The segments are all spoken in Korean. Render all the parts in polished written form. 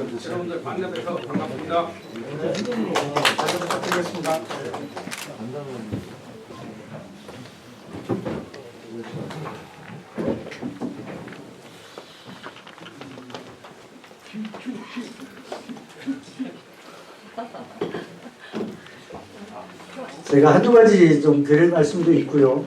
여러분들 만나뵈서 반갑습니다. 잘 부탁드리겠습니다. 제가 한두 가지 좀 드릴 말씀도 있고요.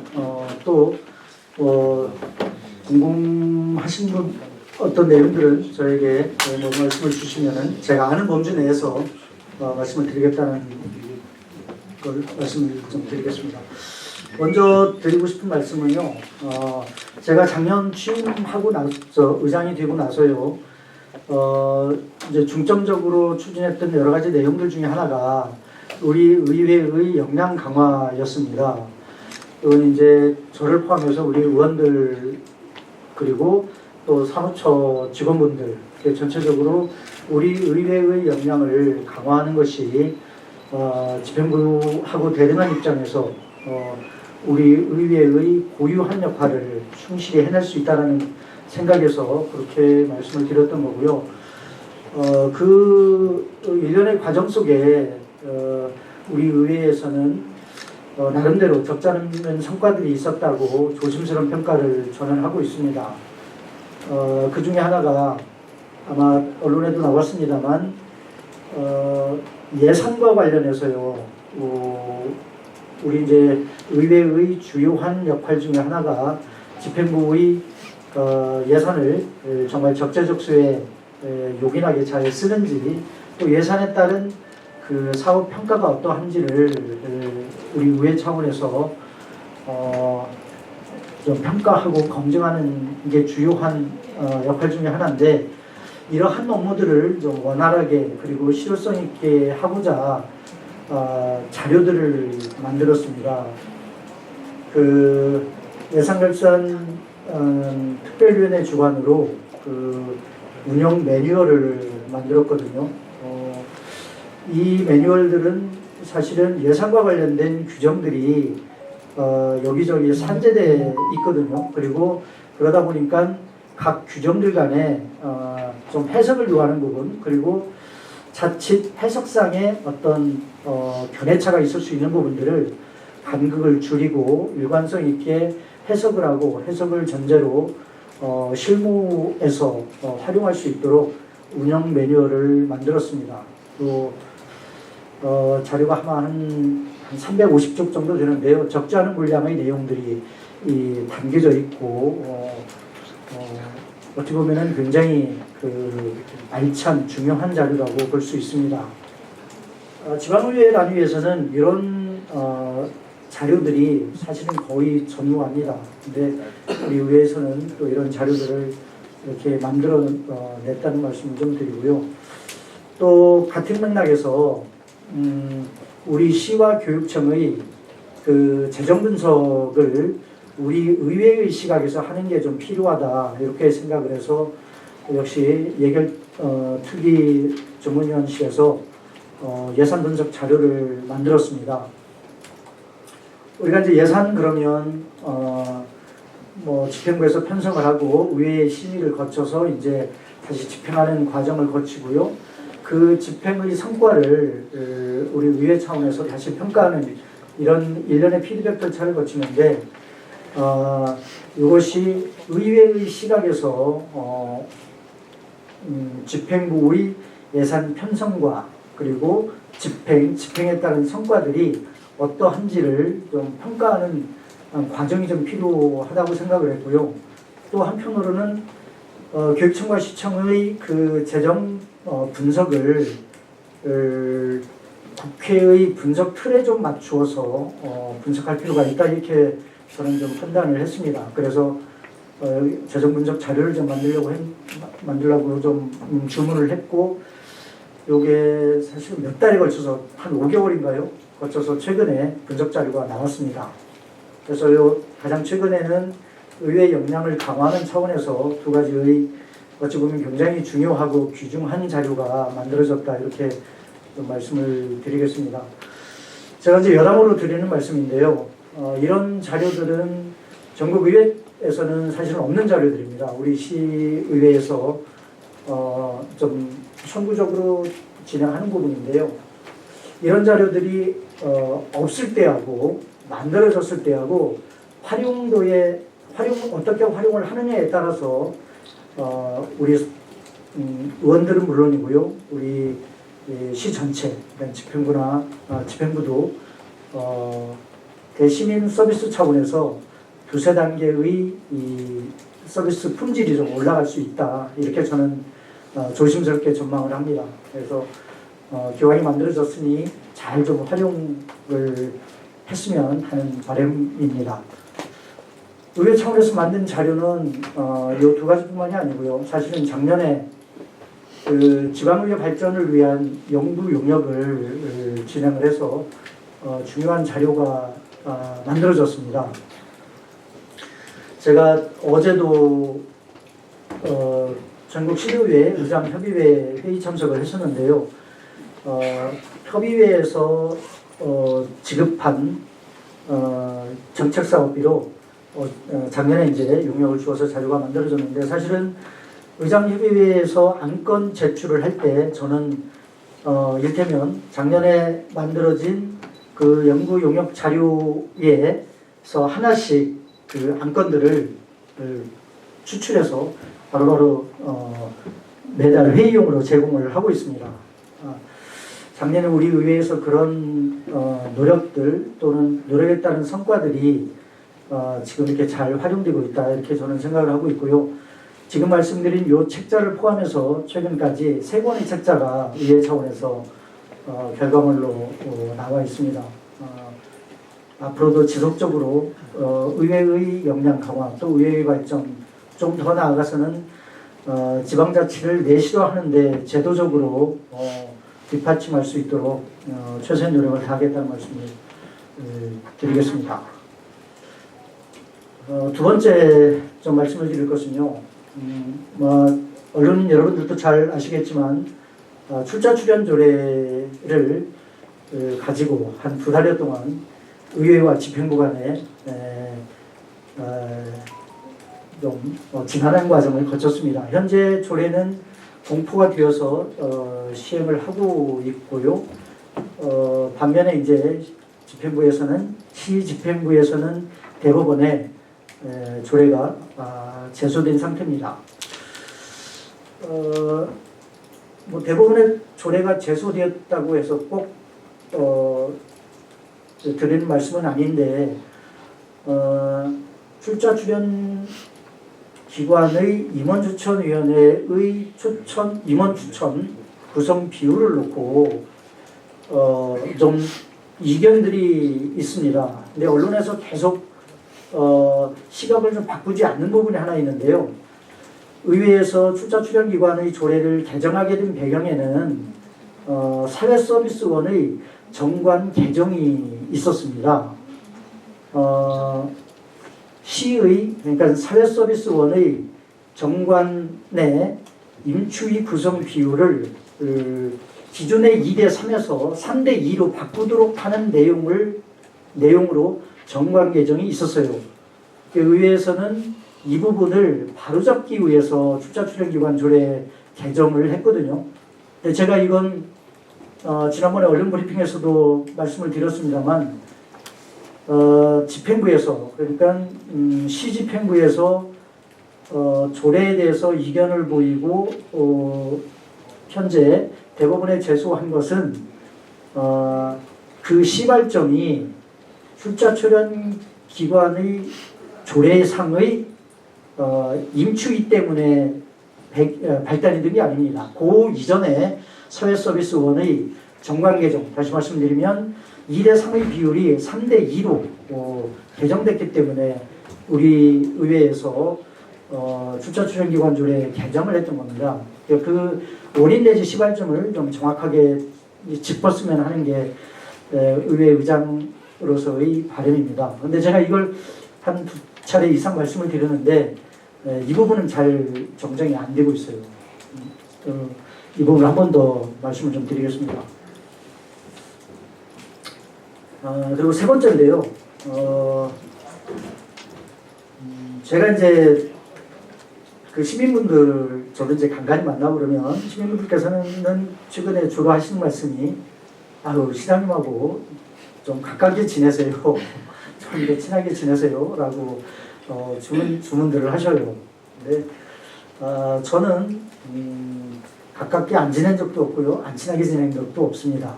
궁금하신 분 어떤 내용들은 저에게 뭐 말씀을 주시면은 제가 아는 범주 내에서 말씀을 드리겠다는 걸 말씀을 좀 드리겠습니다. 먼저 드리고 싶은 말씀은요. 제가 작년 취임하고 나서 의장이 되고 나서요. 이제 중점적으로 추진했던 여러 가지 내용들 중에 하나가 우리 의회의 역량 강화였습니다. 이건 이제 저를 포함해서 우리 의원들 그리고 또 사무처 직원분들 전체적으로 우리 의회의 역량을 강화하는 것이 집행부하고 대등한 입장에서 우리 의회의 고유한 역할을 충실히 해낼 수 있다는 생각에서 그렇게 말씀을 드렸던 거고요. 그 일련의 과정 속에 우리 의회에서는 나름대로 적지 않은 성과들이 있었다고 조심스러운 평가를 저는 하고 있습니다. 그 중에 하나가 아마 언론에도 나왔습니다만 예산과 관련해서요. 우리 이제 의회의 주요한 역할 중에 하나가 집행부의 예산을 정말 적재적소에 요긴하게 잘 쓰는지 또 예산에 따른 그 사업 평가가 어떠한지를 우리 의회 차원에서 좀 평가하고 검증하는 게 주요한 역할 중에 하나인데 이러한 업무들을 좀 원활하게 그리고 실효성 있게 하고자 자료들을 만들었습니다. 그 예산결산 특별위원회 주관으로 그 운영 매뉴얼을 만들었거든요. 이 매뉴얼들은 사실은 예산과 관련된 규정들이 여기저기 산재돼 있거든요. 그리고 그러다 보니까 각 규정들 간에 좀 해석을 요하는 부분 그리고 자칫 해석상의 어떤 견해차가 있을 수 있는 부분들을 간극을 줄이고 일관성 있게 해석을 하고 해석을 전제로 실무에서 활용할 수 있도록 운영 매뉴얼을 만들었습니다. 또 자료가 아마 한 350쪽 정도 되는데요. 적지 않은 분량의 내용들이 담겨져 있고 어떻게 보면은 굉장히 그 알찬 중요한 자료라고 볼 수 있습니다. 지방의회 단위에서는 이런 자료들이 사실은 거의 전무합니다. 근데 우리 의회에서는 또 이런 자료들을 이렇게 만들어 냈다는 말씀을 좀 드리고요. 또 같은 맥락에서 우리 시와 교육청의 그 재정 분석을 우리 의회의 시각에서 하는 게 좀 필요하다 이렇게 생각을 해서 역시 예결 특위 전문위원실에서 예산 분석 자료를 만들었습니다. 우리가 이제 예산 그러면 뭐 집행부에서 편성을 하고 의회의 심의를 거쳐서 이제 다시 집행하는 과정을 거치고요. 그 집행의 성과를 우리 의회 차원에서 다시 평가하는 이런 일련의 피드백 절차를 거치는데 이것이 의회의 시각에서 집행부의 예산 편성과 그리고 집행에 따른 성과들이 어떠한지를 좀 평가하는 과정이 좀 필요하다고 생각을 했고요. 또 한편으로는 교육청과 시청의 그 재정 분석을 국회의 분석 틀에 좀 맞추어서 분석할 필요가 있다 이렇게 저는 좀 판단을 했습니다. 그래서 재정 분석 자료를 좀 만들려고 좀 주문을 했고 요게 사실 몇 달에 걸쳐서 한 5개월인가요? 거쳐서 최근에 분석 자료가 나왔습니다. 그래서 가장 최근에는 의회 역량을 강화하는 차원에서 두 가지의 어찌 보면 굉장히 중요하고 귀중한 자료가 만들어졌다 이렇게 좀 말씀을 드리겠습니다. 제가 이제 여담으로 드리는 말씀인데요. 이런 자료들은 전국 의회에서는 사실은 없는 자료들입니다. 우리 시의회에서 좀 선구적으로 진행하는 부분인데요. 이런 자료들이 없을 때하고 만들어졌을 때하고 어떻게 활용을 하느냐에 따라서 우리 의원들은 물론이고요, 우리 시 전체, 집행부나 집행부도 대시민 서비스 차원에서 두세 단계의 이 서비스 품질이 좀 올라갈 수 있다, 이렇게 저는 조심스럽게 전망을 합니다. 그래서 기왕이 만들어졌으니 잘 좀 활용을 했으면 하는 바람입니다. 의회 차원에서 만든 자료는 이 두 가지뿐만이 아니고요. 사실은 작년에 그 지방의회 발전을 위한 연구 용역을 진행을 해서 중요한 자료가 만들어졌습니다. 제가 어제도 전국 시도의회 의장협의회 회의 참석을 했었는데요. 협의회에서 지급한 정책사업비로 작년에 이제 용역을 주어서 자료가 만들어졌는데, 사실은 의장협의회에서 안건 제출을 할 때 저는 이를테면 작년에 만들어진 그 연구 용역 자료에서 하나씩 그 안건들을 추출해서 바로바로 매달 회의용으로 제공을 하고 있습니다. 작년에 우리 의회에서 그런 노력들 또는 노력에 따른 성과들이 지금 이렇게 잘 활용되고 있다, 이렇게 저는 생각을 하고 있고요. 지금 말씀드린 이 책자를 포함해서 최근까지 3권의 책자가 의회 차원에서 결과물로 나와 있습니다. 앞으로도 지속적으로 의회의 역량 강화, 또 의회의 발전, 좀 더 나아가서는 지방자치를 내실화하는데 제도적으로 뒷받침할 수 있도록 최선의 노력을 다하겠다는 말씀을 드리겠습니다. 두 번째 좀 말씀을 드릴 것은요, 언론 여러분들도 잘 아시겠지만 출자 출연 조례를 가지고 한 2달여 동안 의회와 집행부 간에 좀 진화하는 과정을 거쳤습니다. 현재 조례는 공포가 되어서 시행을 하고 있고요. 반면에 이제 시 집행부에서는 대법원에 조례가 제소된 상태입니다. 대법원에 조례가 제소되었다고 해서 꼭 드리는 말씀은 아닌데, 출자 출연 기관의 임원추천위원회의 임원 추천 구성 비율을 놓고 좀 이견들이 있습니다. 근데 언론에서 계속 시각을 좀 바꾸지 않는 부분이 하나 있는데요. 의회에서 출자 출연 기관의 조례를 개정하게 된 배경에는 사회서비스원의 정관 개정이 있었습니다. 시의, 그러니까 사회서비스원의 정관 내 임추위 구성 비율을 기존의 2대3에서 3대2로 바꾸도록 하는 내용으로 정관 개정이 있었어요. 의회에서는 이 부분을 바로잡기 위해서 출자 출연 기관 조례 개정을 했거든요. 제가 이건 지난번에 언론 브리핑에서도 말씀을 드렸습니다만, 집행부에서, 그러니까 시집행부에서 조례에 대해서 이견을 보이고 현재 대법원에 제소한 것은 그 시발점이 출자 출연 기관의 조례상의 임추위 때문에 발달이 된 게 아닙니다. 그 이전에 사회서비스원의 정관 개정, 다시 말씀드리면 2대3의 비율이 3대2로 개정됐기 때문에 우리 의회에서 출자 출연 기관 조례 개정을 했던 겁니다. 그 원인 내지 시발점을 좀 정확하게 짚었으면 하는 게 의회 의장으로서의 바람입니다. 그런데 제가 이걸 한 2차례 이상 말씀을 드렸는데 이 부분은 잘 정정이 안 되고 있어요. 이 부분을 한 번 더 말씀을 좀 드리겠습니다. 그리고 세 번째인데요. 제가 이제 그 시민분들 저도 이제 간간히 만나고 그러면 시민분들께서는 최근에 주로 하시는 말씀이 아유 시장님하고 좀 가깝게 지내세요. 좀 이렇게 친하게 지내세요. 라고 주문들을 하셔요. 근데 저는 가깝게 안 지낸 적도 없고요. 안 친하게 지낸 적도 없습니다.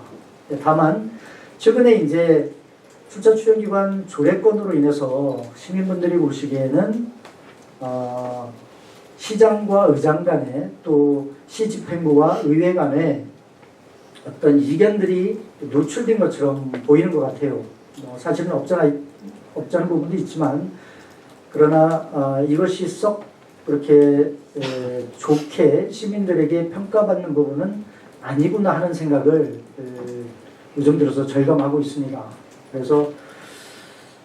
다만 최근에 이제 출자 출연기관 조례건으로 인해서 시민분들이 보시기에는 시장과 의장 간에 또 시집행부와 의회 간에 어떤 이견들이 노출된 것처럼 보이는 것 같아요. 사실은 없잖은 부분도 있지만 그러나 이것이 썩 그렇게 좋게 시민들에게 평가받는 부분은 아니구나 하는 생각을 요즘 들어서 절감하고 있습니다. 그래서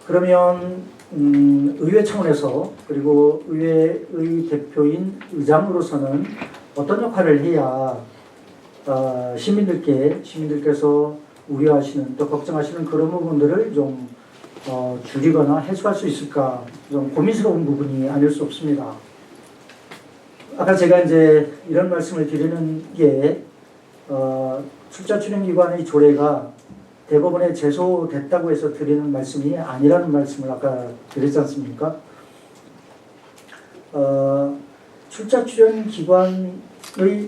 그러면 의회 차원에서 그리고 의회의 대표인 의장으로서는 어떤 역할을 해야 시민들께서 우려하시는 또 걱정하시는 그런 부분들을 좀 줄이거나 해소할 수 있을까 좀 고민스러운 부분이 아닐 수 없습니다. 아까 제가 이제 이런 말씀을 드리는 게 출자 출연기관의 조례가 대법원에 제소됐다고 해서 드리는 말씀이 아니라는 말씀을 아까 드렸지 않습니까? 출자 출연기관의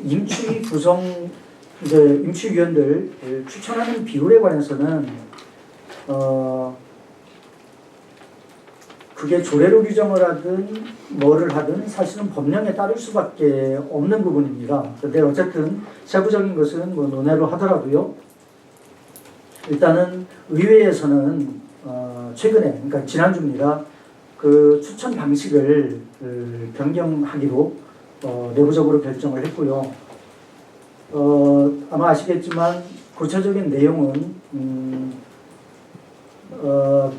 임추위 구성 임추위원들 추천하는 비율에 관해서는 그게 조례로 규정을 하든 뭐를 하든 사실은 법령에 따를 수밖에 없는 부분입니다. 그런데 어쨌든 세부적인 것은 뭐 논의로 하더라도요. 일단은 의회에서는 최근에 그러니까 지난주입니다. 그 추천 방식을 변경하기로 내부적으로 결정을 했고요. 아마 아시겠지만 구체적인 내용은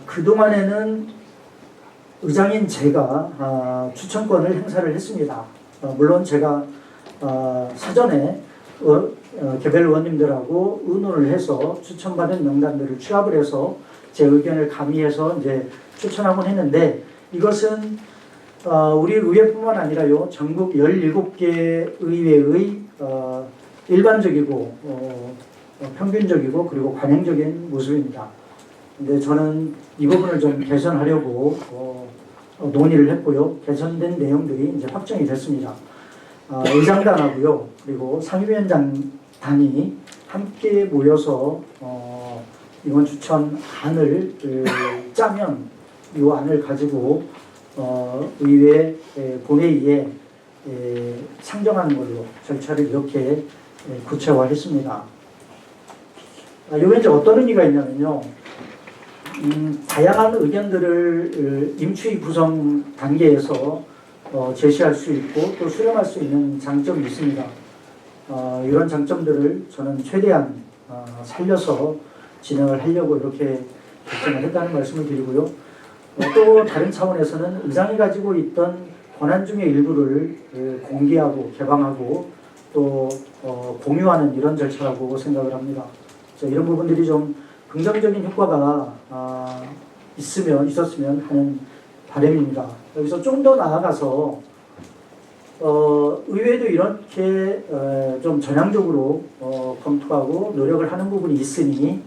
그동안에는 의장인 제가 추천권을 행사를 했습니다. 물론 제가 사전에 개별 의원님들하고 의논을 해서 추천받은 명단들을 취합을 해서 제 의견을 가미해서 이제 추천하곤 했는데 이것은 우리 의회뿐만 아니라요 전국 17개 의회의 일반적이고 평균적이고 그리고 관행적인 모습입니다. 근데 저는 이 부분을 좀 개선하려고 논의를 했고요. 개선된 내용들이 이제 확정이 됐습니다. 의장단하고요. 그리고 상임위원장단이 함께 모여서 이번 추천안을 짜면 이 안을 가지고 의회 본회의에 상정하는 걸로 절차를 이렇게 구체화했습니다. 이게 이제 어떤 의미가 있냐면요. 다양한 의견들을 임추위 구성 단계에서 제시할 수 있고 또 수렴할 수 있는 장점이 있습니다. 이런 장점들을 저는 최대한 살려서 진행을 하려고 이렇게 결정을 했다는 말씀을 드리고요. 또 다른 차원에서는 의장이 가지고 있던 권한 중의 일부를 공개하고 개방하고 또 공유하는 이런 절차라고 생각을 합니다. 이런 부분들이 좀 긍정적인 효과가 있었으면 하는 바람입니다. 여기서 좀 더 나아가서 의회도 이렇게 좀 전향적으로 검토하고 노력을 하는 부분이 있으니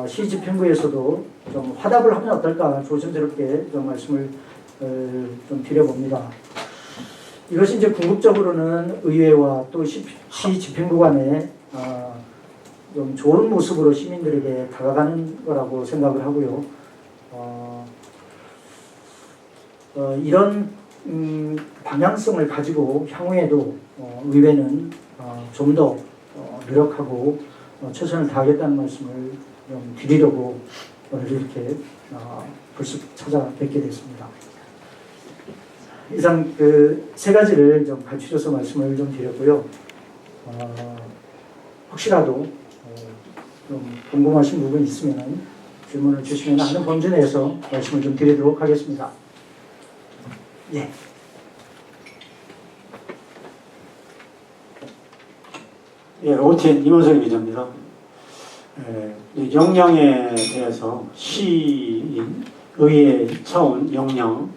시집행부에서도 좀 화답을 하면 어떨까 조심스럽게 좀 말씀을 좀 드려봅니다. 이것이 이제 궁극적으로는 의회와 또 시집행부 간에 좀 좋은 모습으로 시민들에게 다가가는 거라고 생각을 하고요. 이런 방향성을 가지고 향후에도 의회는 좀 더 노력하고 최선을 다하겠다는 말씀을 좀 드리려고 오늘 이렇게 벌써 찾아뵙게 됐습니다. 이상 그 세 가지를 좀 갖추셔서 말씀을 좀 드렸고요. 혹시라도 좀 궁금하신 부분이 있으면 질문을 주시면 아는 범주 내에서 말씀을 좀 드리도록 하겠습니다. 예. 예, OTN 이원석 기자입니다. 역량에 대해서 시의회 차원 역량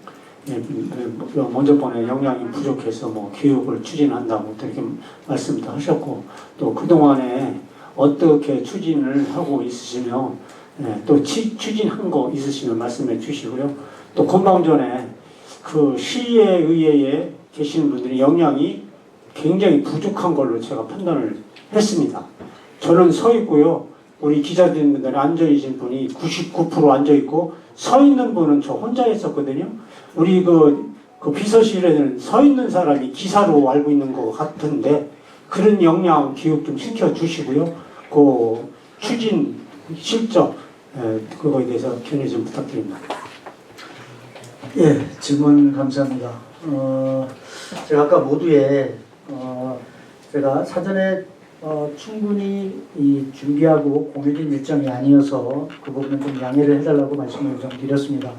먼저 번에 역량이 부족해서 뭐 교육을 추진한다고 이렇게 말씀도 하셨고 또 그동안에 어떻게 추진을 하고 있으시며 또 추진한 거 있으시면 말씀해 주시고요. 또 건방전에 그 시의회에 계시는 분들이 역량이 굉장히 부족한 걸로 제가 판단을 했습니다. 저는 서 있고요. 우리 기자님들 앉아 계신 분이 99% 앉아 있고 서 있는 분은 저 혼자 있었거든요. 우리 그 비서실에는 서 있는 사람이 기사로 알고 있는 것 같은데 그런 역량 교육 좀 시켜 주시고요. 그 추진 실적 그거에 대해서 견해 좀 부탁드립니다. 예, 질문 감사합니다. 제가 아까 모두에 제가 사전에 충분히 준비하고 공유된 일정이 아니어서 그 부분은 좀 양해를 해달라고 말씀을 좀 드렸습니다.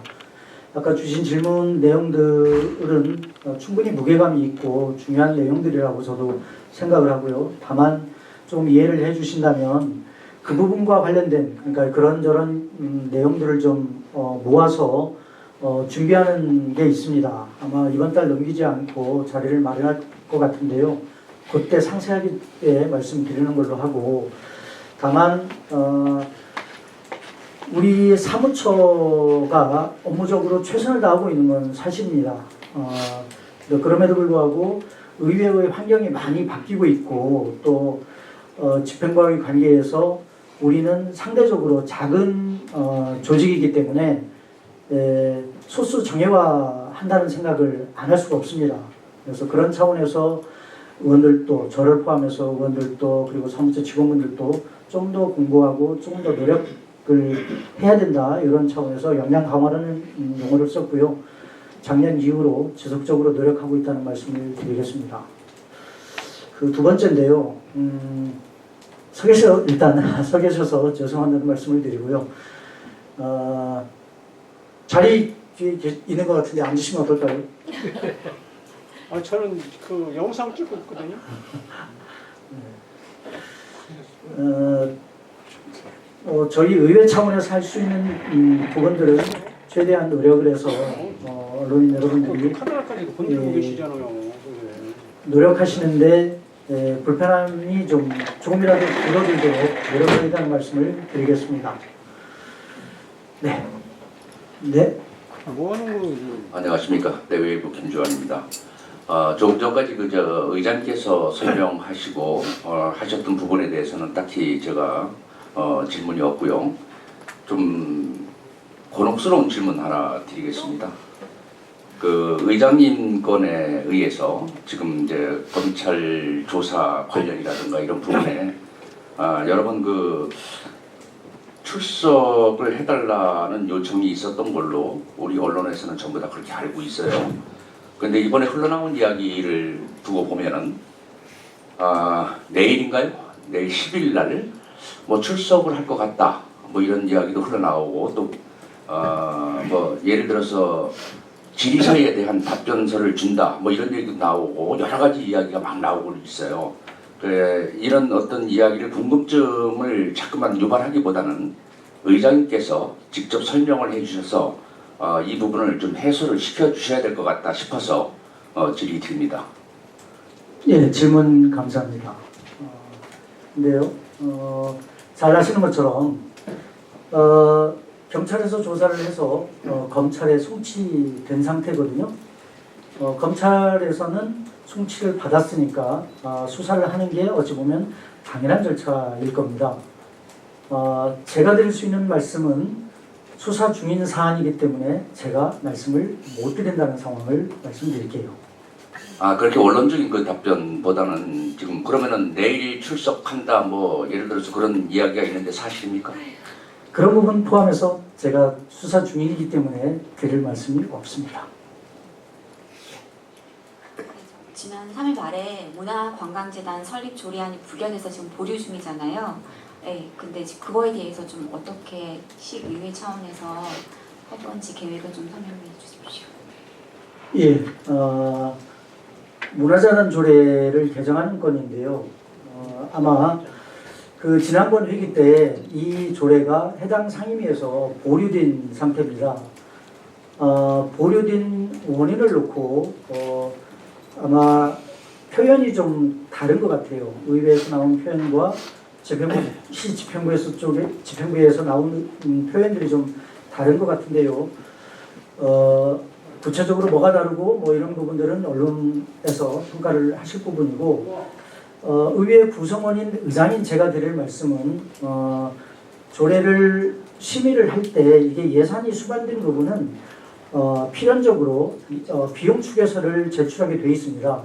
아까 주신 질문 내용들은 충분히 무게감이 있고 중요한 내용들이라고 저도 생각을 하고요. 다만 좀 이해를 해주신다면 그 부분과 관련된 그러니까 그런저런 내용들을 좀 모아서 준비하는 게 있습니다. 아마 이번 달 넘기지 않고 자리를 마련할 것 같은데요. 그때 상세하게 말씀드리는 걸로 하고 다만 우리 사무처가 업무적으로 최선을 다하고 있는 건 사실입니다. 그럼에도 불구하고 의회의 환경이 많이 바뀌고 있고 또 집행과의 관계에서 우리는 상대적으로 작은 조직이기 때문에 소수 정예화한다는 생각을 안 할 수가 없습니다. 그래서 그런 차원에서 의원들도 저를 포함해서 의원들도 그리고 사무처 직원분들도 좀 더 공부하고 조금 더 노력을 해야 된다 이런 차원에서 역량 강화라는 용어를 썼고요. 작년 이후로 지속적으로 노력하고 있다는 말씀을 드리겠습니다. 그 두 번째인데요. 일단 서 계셔서 죄송하다는 말씀을 드리고요. 자리 뒤에 있는 것 같은데 앉으시면 어떨까요? 저는 그 영상 찍고 있거든요. 저희 의회 차원에서 할 수 있는 부분들을 최대한 노력을 해서 언론인 여러분들이 카메라까지 건들고 계시잖아요. 노력하시는데 불편함이 조금이라도 줄어들도록 노력하겠다는 말씀을 드리겠습니다. 네. 뭐 하는 거? 안녕하십니까. 내외부 김주환입니다. 조금 전까지 의장께서 설명하시고 하셨던 부분에 대해서는 딱히 제가 질문이 없고요. 좀 곤혹스러운 질문 하나 드리겠습니다. 그 의장님 건에 의해서 지금 이제 검찰 조사 관련이라든가 이런 부분에 여러 번 그 출석을 해달라는 요청이 있었던 걸로 우리 언론에서는 전부 다 그렇게 알고 있어요. 그런데 이번에 흘러나온 이야기를 두고 보면은 내일인가요? 내일 10일 날 뭐 출석을 할 것 같다. 뭐 이런 이야기도 흘러나오고 또 뭐 예를 들어서 질의서에 대한 답변서를 준다. 뭐 이런 얘기도 나오고 여러 가지 이야기가 막 나오고 있어요. 이런 어떤 이야기를 궁금증을 자꾸만 유발하기보다는 의장님께서 직접 설명을 해주셔서 이 부분을 좀 해소를 시켜주셔야 될 것 같다 싶어서 질의 드립니다. 예, 질문 감사합니다. 근데요, 잘 아시는 것처럼 경찰에서 조사를 해서 검찰에 송치된 상태거든요. 검찰에서는 송치를 받았으니까 수사를 하는 게 어찌 보면 당연한 절차일 겁니다. 제가 드릴 수 있는 말씀은 수사 중인 사안이기 때문에 제가 말씀을 못 드린다는 상황을 말씀드릴게요. 그렇게 원론적인 그 답변보다는 지금 그러면은 내일 출석한다 뭐 예를 들어서 그런 이야기가 있는데 사실입니까? 그런 부분 포함해서 제가 수사 중이기 때문에 드릴 말씀이 없습니다. 지난 3일 말에 문화관광재단 설립 조례안이 부결돼서 지금 보류 중이잖아요. 네, 근데 그거에 대해서 좀 어떻게 시의회 차원에서 할 건지 계획을 좀 설명해 주십시오. 예, 문화재단 조례를 개정하는 건인데요. 아마 그 지난번 회기 때 이 조례가 해당 상임위에서 보류된 상태입니다. 보류된 그런 원인을 놓고 아마 표현이 좀 다른 것 같아요. 의회에서 나온 표현과 시 집행부에서 나온 표현들이 좀 다른 것 같은데요. 구체적으로 뭐가 다르고 뭐 이런 부분들은 언론에서 평가를 하실 부분이고, 의회 구성원인 의장인 제가 드릴 말씀은 조례를 심의를 할 때 이게 예산이 수반된 부분은 필연적으로 비용 추계서를 제출하게 되어 있습니다.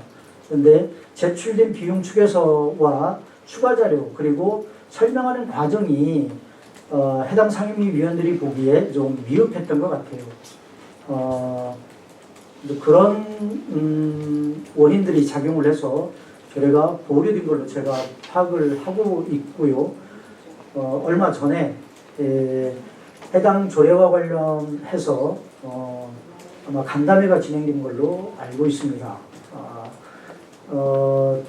그런데 제출된 비용 추계서와 추가 자료 그리고 설명하는 과정이 해당 상임위원들이 보기에 좀 미흡했던 것 같아요. 그런 원인들이 작용을 해서 조례가 보류된 걸로 제가 파악을 하고 있고요. 얼마 전에 해당 조례와 관련해서 아마 간담회가 진행된 걸로 알고 있습니다. 뭐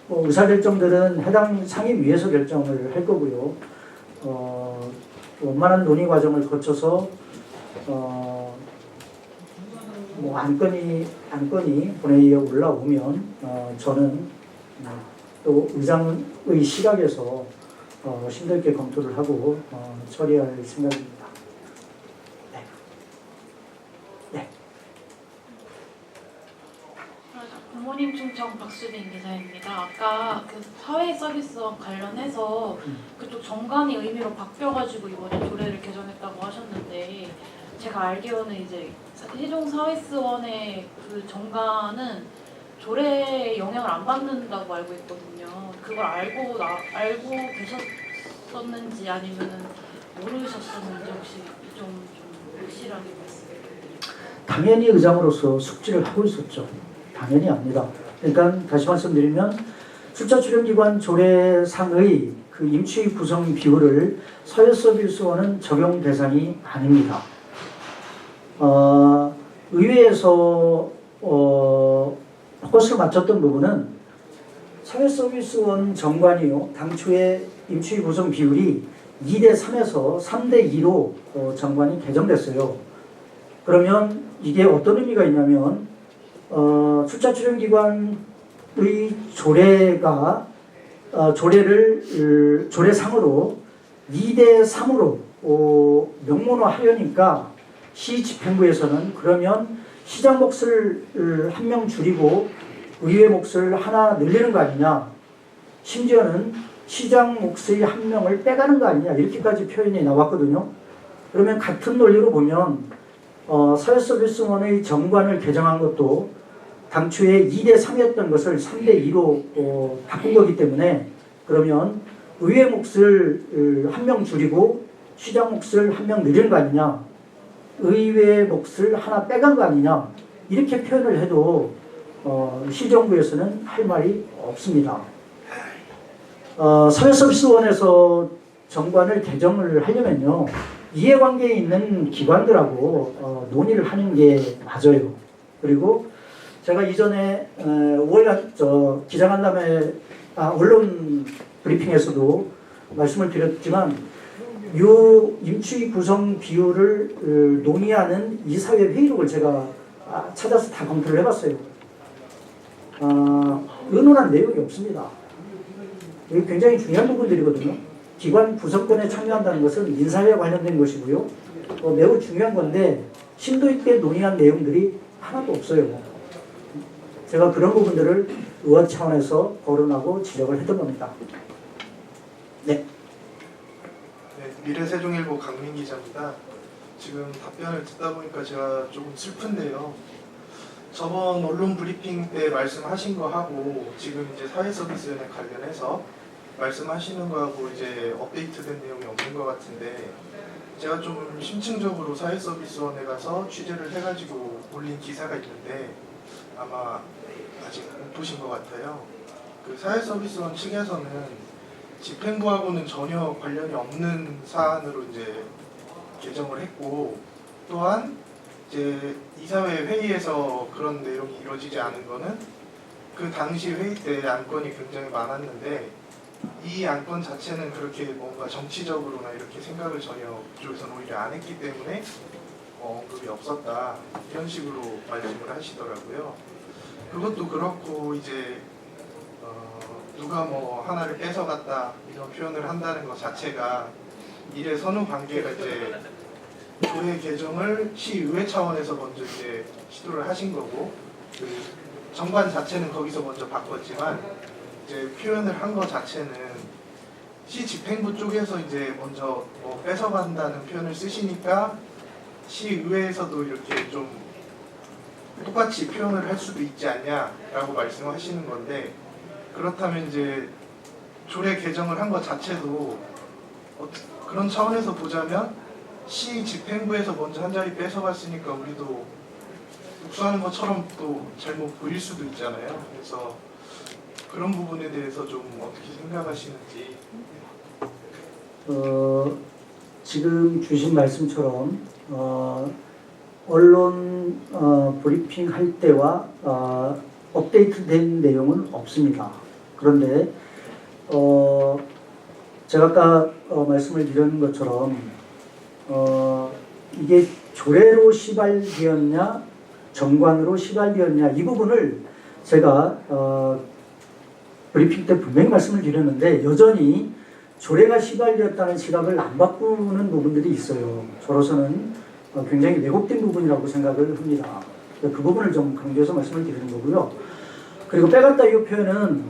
의사결정들은 해당 상임위에서 결정을 할 거고요. 원만한 논의 과정을 거쳐서 뭐 안건이 본회의에 올라오면 저는 또 의장의 시각에서 심도 있게 검토를 하고 처리할 생각입니다. 네. 네. 부모님 충청 박수빈 기자입니다. 아까 그 사회 서비스원 관련해서 그쪽 정관이 의미로 바뀌어가지고 이번에 조례를 개정했다고 하셨는데, 제가 알기로는 이제 세종 사회스원의 그 정관은 조례에 영향을 안 받는다고 알고 있거든요. 그걸 알고 계셨었는지 아니면은 모르셨었는지 혹시 좀 확실하게 말씀해 주세요. 당연히 의장으로서 숙지를 하고 있었죠. 당연히 압니다. 그러니까 다시 말씀드리면 출자 출연기관 조례상의 그 임시 구성 비율을 사회서비스원은 적용 대상이 아닙니다. 의회에서 포커스를 맞췄던 부분은 사회서비스원 정관이요, 당초에 임시 구성 비율이 2대3에서 3대2로 정관이 개정됐어요. 그러면 이게 어떤 의미가 있냐면 출자 출연기관의 조례상으로 2대3으로 명문화하려니까 시 집행부에서는 그러면 시장 몫을 한 명 줄이고 의회 몫을 하나 늘리는 거 아니냐, 심지어는 시장 몫의 한 명을 빼가는 거 아니냐, 이렇게까지 표현이 나왔거든요. 그러면 같은 논리로 보면 사회서비스원의 정관을 개정한 것도 당초에 2대3이었던 것을 3대2로 바꾼 거기 때문에, 그러면 의회 몫을 한 명 줄이고 시장 몫을 한 명 늘리는 거 아니냐, 의회 몫을 하나 빼간 거 아니냐, 이렇게 표현을 해도 시정부에서는 할 말이 없습니다. 사회서비스원에서 정관을 개정을 하려면요, 이해관계에 있는 기관들하고 논의를 하는 게 맞아요. 그리고 제가 이전에 5월 기자간담회 언론 브리핑에서도 말씀을 드렸지만, 요 임시 구성 비율을 논의하는 이사회 회의록을 제가 찾아서 다 검토를 해봤어요. 의논한 내용이 없습니다. 이게 굉장히 중요한 부분들이거든요. 기관 구성권에 참여한다는 것은 인사에 관련된 것이고요. 매우 중요한 건데 심도 있게 논의한 내용들이 하나도 없어요. 제가 그런 부분들을 의원 차원에서 거론하고 지적을 했던 겁니다. 네. 미래세종일보 강민 기자입니다. 지금 답변을 듣다 보니까 제가 조금 슬픈데요. 저번 언론 브리핑 때 말씀하신 거하고 지금 이제 사회서비스원에 관련해서 말씀하시는 거하고 이제 업데이트된 내용이 없는 것 같은데, 제가 좀 심층적으로 사회서비스원에 가서 취재를 해가지고 올린 기사가 있는데 아마 아직 못 보신 것 같아요. 그 사회서비스원 측에서는 집행부하고는 전혀 관련이 없는 사안으로 이제 개정을 했고, 또한 이제 이사회 회의에서 그런 내용이 이루어지지 않은 거는 그 당시 회의 때 안건이 굉장히 많았는데, 이 안건 자체는 그렇게 뭔가 정치적으로나 이렇게 생각을 전혀 그쪽에서는 오히려 안 했기 때문에 언급이 없었다 이런 식으로 말씀을 하시더라고요. 그것도 그렇고 이제 누가 뭐 하나를 뺏어갔다 이런 표현을 한다는 것 자체가 일의 선후 관계가 이제 조례 개정을 시의회 차원에서 먼저 이제 시도를 하신 거고 그 정관 자체는 거기서 먼저 바꿨지만 이제 표현을 한 것 자체는 시 집행부 쪽에서 이제 먼저 뭐 뺏어간다는 표현을 쓰시니까 시의회에서도 이렇게 좀 똑같이 표현을 할 수도 있지 않냐라고 말씀하시는 건데 그렇다면 이제 조례 개정을 한 것 자체도 그런 차원에서 보자면 시 집행부에서 먼저 한 자리 뺏어갔으니까 우리도 복수하는 것처럼 또 잘못 보일 수도 있잖아요. 그래서 그런 부분에 대해서 좀 어떻게 생각하시는지. 지금 주신 말씀처럼 언론 브리핑 할 때와 업데이트된 내용은 없습니다. 그런데 제가 아까 말씀을 드린 것처럼 이게 조례로 시발되었냐 정관으로 시발되었냐 이 부분을 제가 브리핑 때 분명히 말씀을 드렸는데 여전히 조례가 시발되었다는 시각을 안 바꾸는 부분들이 있어요. 저로서는 굉장히 왜곡된 부분이라고 생각을 합니다. 그 부분을 좀 강조해서 말씀을 드리는 거고요. 그리고 빼갔다 이 표현은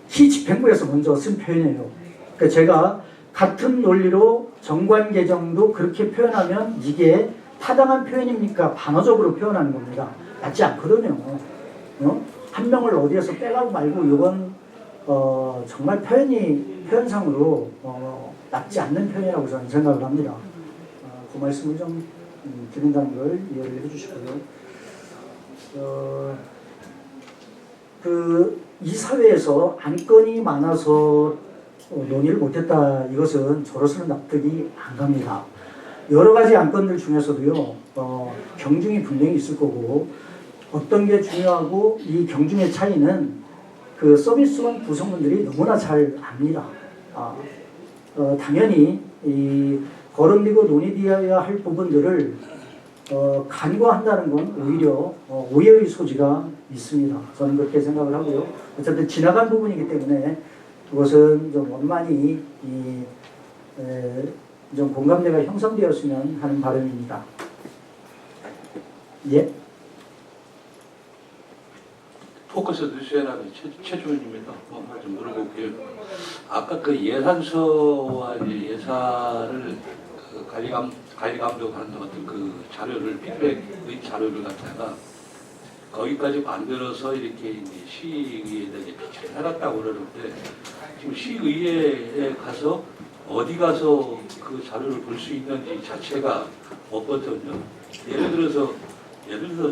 시 집행부에서 먼저 쓴 표현이에요. 그러니까 제가 같은 논리로 정관 개정도 그렇게 표현하면 이게 타당한 표현입니까? 반어적으로 표현하는 겁니다. 맞지 않거든요. 한 명을 어디에서 빼가고 말고 이건 정말 표현상으로 맞지 않는 표현이라고 저는 생각을 합니다. 그 말씀을 좀 드린다는 걸 이해를 해주시고요. 이 사회에서 안건이 많아서 논의를 못했다 이것은 저로서는 납득이 안 갑니다. 여러 가지 안건들 중에서도요 경중이 분명히 있을 거고 어떤 게 중요하고 이 경중의 차이는 그 서비스원 구성원들이 너무나 잘 압니다. 당연히 이 거론되고 논의되어야 할 부분들을 간과한다는 건 오히려 오해의 소지가 있습니다. 저는 그렇게 생각을 하고요. 어쨌든 지나간 부분이기 때문에 그것은 좀 원만히 좀 공감대가 형성되었으면 하는 바람입니다. 예. 포커스 뉴스에라는 최주원입니다. 말 좀 물어볼게요. 아까 그 예산서와 이제 예산을 그 관리감독하는 어떤 그 자료를 피드백의 자료를 갖다가 거기까지 만들어서 이렇게 이제 시의회에다 이제 비치를 해놨다고 그러는데 지금 시의회에 가서 어디 가서 그 자료를 볼 수 있는지 자체가 없거든요. 예를 들어서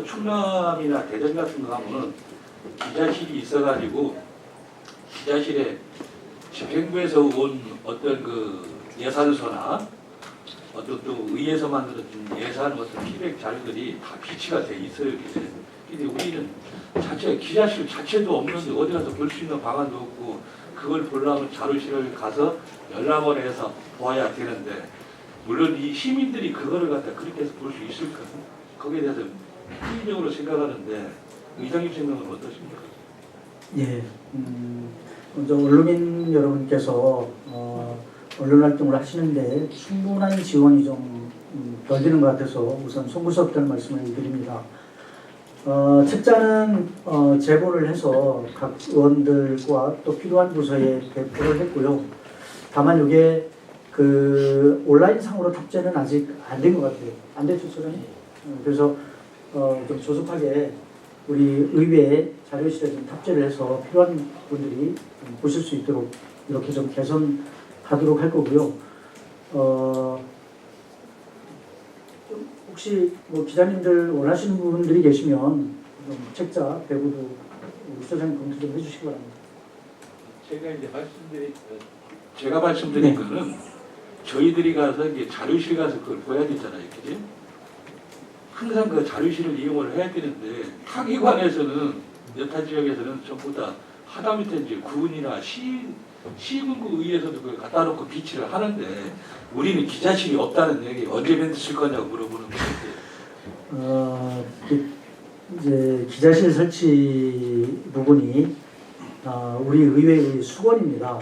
충남이나 대전 같은 거 하면은 기자실이 있어가지고 기자실에 집행부에서 온 어떤 그 예산서나 어떤 또 의회에서 만들어진 예산 어떤 피백 자료들이 다 비치가 돼 있어요. 근데 우리는 기자실 자체도 없는데 어디 가서 볼 수 있는 방안도 없고 그걸 보려면 자료실을 가서 연락을 해서 보아야 되는데 물론 이 시민들이 그거를 갖다 그렇게 해서 볼 수 있을까? 거기에 대해서 합리적으로 생각하는데 의장님 생각은 어떠십니까? 예, 먼저 언론인 여러분께서 언론 활동을 하시는데 충분한 지원이 좀 덜리는 것 같아서 우선 송구스럽다는 말씀을 드립니다. 책자는 제보를 해서 각 의원들과 또 필요한 부서에 배포를 했고요. 다만 이게 그 온라인 상으로 탑재는 아직 안 된 것 같아요. 안 됐죠, 소장님? 그래서 좀 조속하게 우리 의회 자료실에 좀 탑재를 해서 필요한 분들이 좀 보실 수 있도록 이렇게 좀 개선하도록 할 거고요. 혹시 뭐 기자님들 원하시는 분들이 계시면 좀 책자 배부도 우리 소장님 검토 좀 해주시기 바랍니다. 제가 말씀드린 거는 저희들이 가서 이제 자료실 가서 그걸 봐야 되잖아요, 그지? 항상 그 자료실을 이용을 해야 되는데 타기관에서는 여타 지역에서는 전부 다 하다못해 이제 군이나 시군구 의회에서도 그걸 갖다 놓고 비치를 하는데 우리는 기자실이 없다는 얘기 언제 멘트 쓸 거냐고 물어보는 건데. 이제 기자실 설치 부분이 우리 의회의 수건입니다.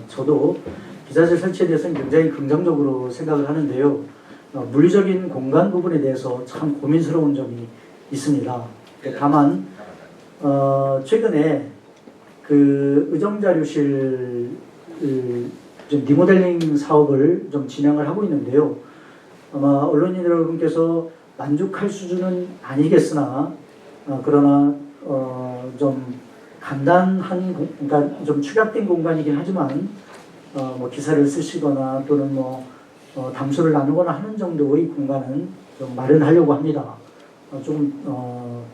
저도 기자실 설치에 대해서는 굉장히 긍정적으로 생각을 하는데요. 물리적인 공간 부분에 대해서 참 고민스러운 점이 있습니다. 다만 최근에 그 의정자료실 좀 리모델링 사업을 좀 진행을 하고 있는데요. 아마 언론인 여러분께서 만족할 수준은 아니겠으나 그러나 좀 간단한 그러니까 좀 축약된 공간이긴 하지만 뭐 기사를 쓰시거나 또는 뭐 담소를 나누거나 하는 정도의 공간은 좀 마련하려고 합니다. 좀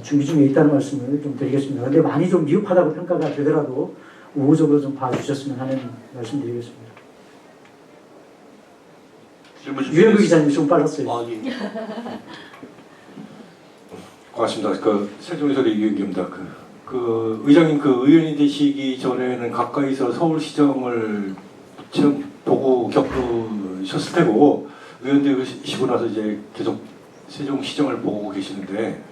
준비 중에 있다는 말씀을 좀 드리겠습니다. 그런데 많이 좀 미흡하다고 평가가 되더라도 우호적으로 좀 봐주셨으면 하는 말씀드리겠습니다. 유현구 기자님 좀 빨랐어요. 예. 고맙습니다. 세종에서의 유현기입니다. 의장님 의원이 되시기 전에는 가까이서 서울시정을 처음 보고 겪으셨을 테고 의원 되시고 나서 이제 계속 세종시정을 보고 계시는데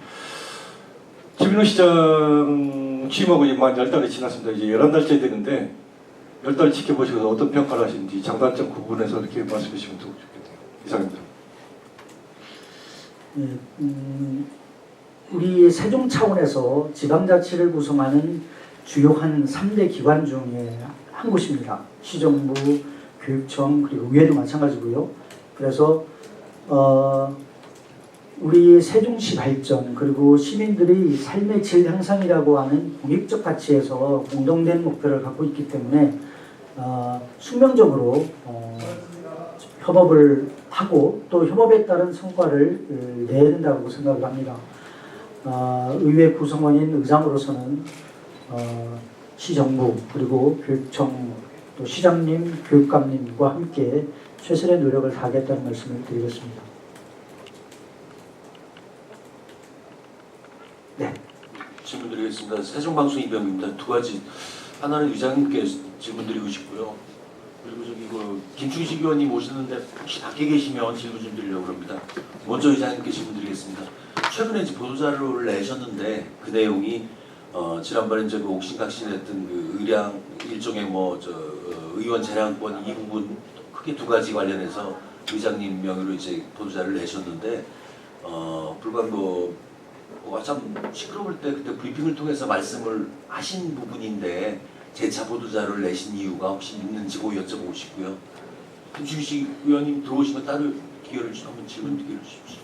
김인호 시장 취임하고 이제 만 10달이 지났습니다. 이제 11달째 되는데 10달 지켜보시고 어떤 평가를 하시는지 장단점 부분에서 이렇게 말씀해 주시면 좋겠네요. 이상입니다. 우리 세종 차원에서 지방자치를 구성하는 주요한 3대 기관 중에 한 곳입니다. 시정부, 교육청 그리고 의회도 마찬가지고요. 그래서 우리 세종시 발전 그리고 시민들의 삶의 질 향상이라고 하는 공익적 가치에서 공동된 목표를 갖고 있기 때문에 숙명적으로 협업을 하고 또 협업에 따른 성과를 내야 된다고 생각을 합니다. 의회 구성원인 의장으로서는 시정부 그리고 교육청 또 시장님, 교육감님과 함께 최선의 노력을 다하겠다는 말씀을 드리겠습니다. 네. 질문 드리겠습니다. 세종방송 이병입니다. 두 가지. 하나는 의장님께 질문 드리고 싶고요. 그리고 저기 김충식 의원님 오시는데 혹시 밖에 계시면 질문 좀 드리려고 합니다. 먼저 의장님께 질문 드리겠습니다. 최근에 이제 보도자료를 내셨는데 그 내용이 지난번에 이제 옥신각신했던 그 의량 일종의 의원 재량권 이 부분 크게 두 가지 관련해서 의장님 명의로 이제 보도자료를 내셨는데 불과 참 시끄러울 때 그때 브리핑을 통해서 말씀을 하신 부분인데 재차 보도자료를 내신 이유가 혹시 있는지 여쭤보고 싶고요. 김충식 의원님 들어오시면 따로 기회를 한번 질문 기회를 주십시오.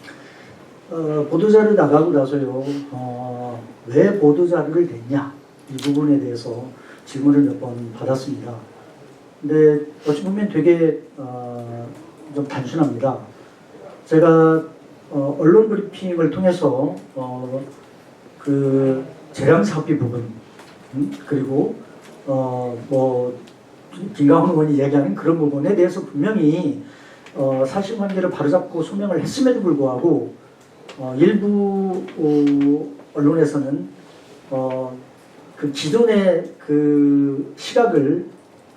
보도자료 나가고 나서요. 왜 보도자료를 냈냐 이 부분에 대해서 질문을 몇 번 받았습니다. 근데 어찌 보면 되게 좀 단순합니다. 제가 언론 브리핑을 통해서 그 재량사업비 부분 그리고 김강훈 의원이 얘기하는 그런 부분에 대해서 분명히 사실관계를 바로잡고 소명을 했음에도 불구하고 일부 언론에서는 그 기존의 그 시각을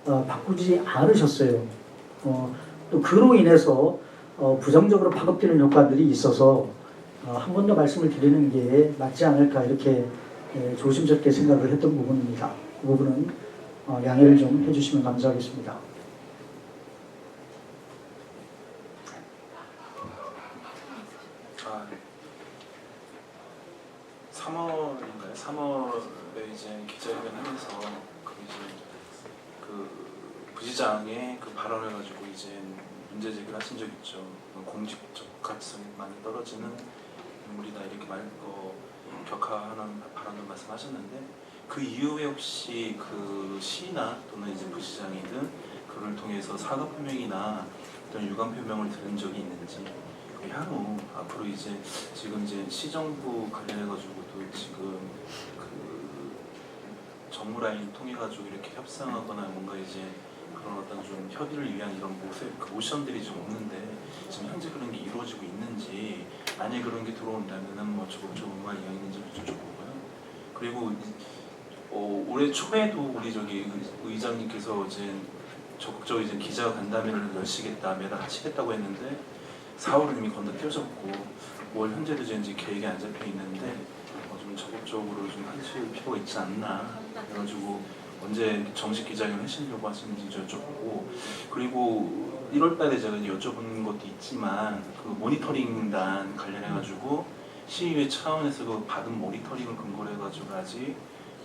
바꾸지 않으셨어요. 또 그로 인해서 부정적으로 파급되는 효과들이 있어서 한 번 더 말씀을 드리는 게 맞지 않을까 이렇게 조심스럽게 생각을 했던 부분입니다. 그 부분은 양해를 좀 해주시면 감사하겠습니다. 네. 3월인가요? 3월에 이제 기자회견 하면서 그 부시장의 그 발언을 가지고 이제 문제 제기를 하신 적 있죠. 공직적 가치성이 많이 떨어지는 인물이다 이렇게 격하하는 발언을 말씀하셨는데 그 이후에 혹시 그 시나 또는 이제 부시장이든 그를 통해서 사과 표명이나 어떤 유감 표명을 들은 적이 있는지 향후 앞으로 이제 지금 이제 시정부 관련해 가지고도 지금 그 정무 라인 통해 가지고 이렇게 협상하거나 뭔가 이제 그런 어떤 좀 협의를 위한 이런 모션들이 좀 없는데 지금 현재 그런 게 이루어지고 있는지 만약에 그런 게 들어온다면은 적극적으로 뭔가 이야기인지 여쭤보고요. 그리고 올해 초에도 우리 저기 의장님께서 이제 적극적으로 이제 기자 간담회를 열시겠다, 매달 하시겠다고 했는데 4월은 이미 건너뛰어졌고 5월 현재도 이제 계획이 안 잡혀 있는데 좀 적극적으로 좀 하실 필요가 있지 않나. 그래가지고 언제 정식 기자회견 하시려고 하시는지 여쭤보고, 그리고 1월달에 제가 이제 여쭤본 것도 있지만 그 모니터링단 관련해가지고 시의회 차원에서 그 받은 모니터링을 근거로 해가지고 아직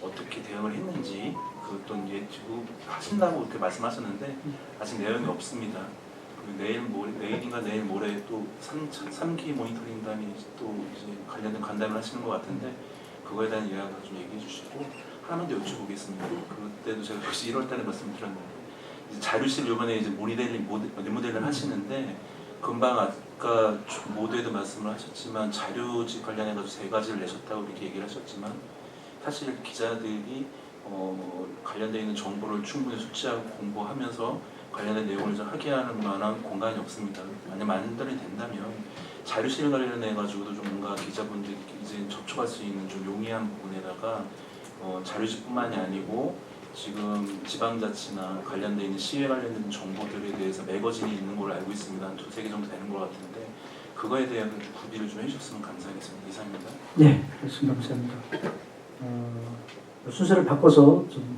어떻게 대응을 했는지 그것도 예측 하신다고 그렇게 말씀하셨는데 아직 내용이 없습니다. 내일인가 내일 모레 또 3기 모니터링단이 또 이제 관련된 간담회를 하시는 것 같은데 그거에 대한 이야기를 좀 얘기해 주시고 하나만 더 여쭤보겠습니다. 그때도 제가 역시 1월달에 말씀드렸는데 이제 자료실 이번에 이제 리모델링을 하시는데 금방 아까 모두에도 말씀을 하셨지만 자료집 관련해가지고 3가지를 내셨다고 이렇게 얘기를 하셨지만 사실 기자들이 관련되어 있는 정보를 충분히 숙지하고 공부하면서 관련된 내용을 좀 하게 하는 만한 공간이 없습니다. 만약 만들이 된다면 자료실 관련해가지고도 좀 뭔가 기자분들이 이제 접촉할 수 있는 좀 용이한 부분에다가 자료실뿐만이 아니고 지금 지방자치나 관련되어 있는 시에 관련된 정보들에 대해서 매거진이 있는 걸로 알고 있습니다. 한 2-3개 정도 되는 것 같은데 그거에 대한 좀 구비를 좀 해주셨으면 감사하겠습니다. 이상입니다. 네, 말씀 감사합니다. 순서를 바꿔서 좀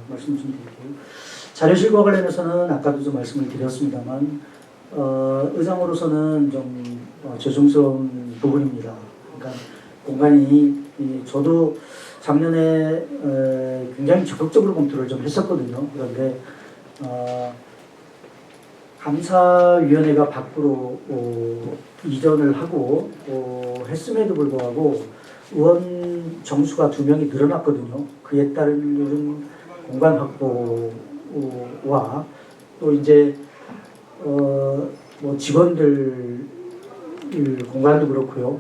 말씀을 좀 드릴게요. 자료실과 관련해서는 아까도 좀 말씀을 드렸습니다만 의장으로서는 좀 죄송스러운 부분입니다. 그러니까 공간이 저도 작년에 굉장히 적극적으로 검토를 좀 했었거든요. 그런데 감사위원회가 밖으로 이전을 하고 했음에도 불구하고 의원 정수가 2명이 늘어났거든요. 그에 따른 공간 확보와 또 이제 뭐 직원들 공간도 그렇고요.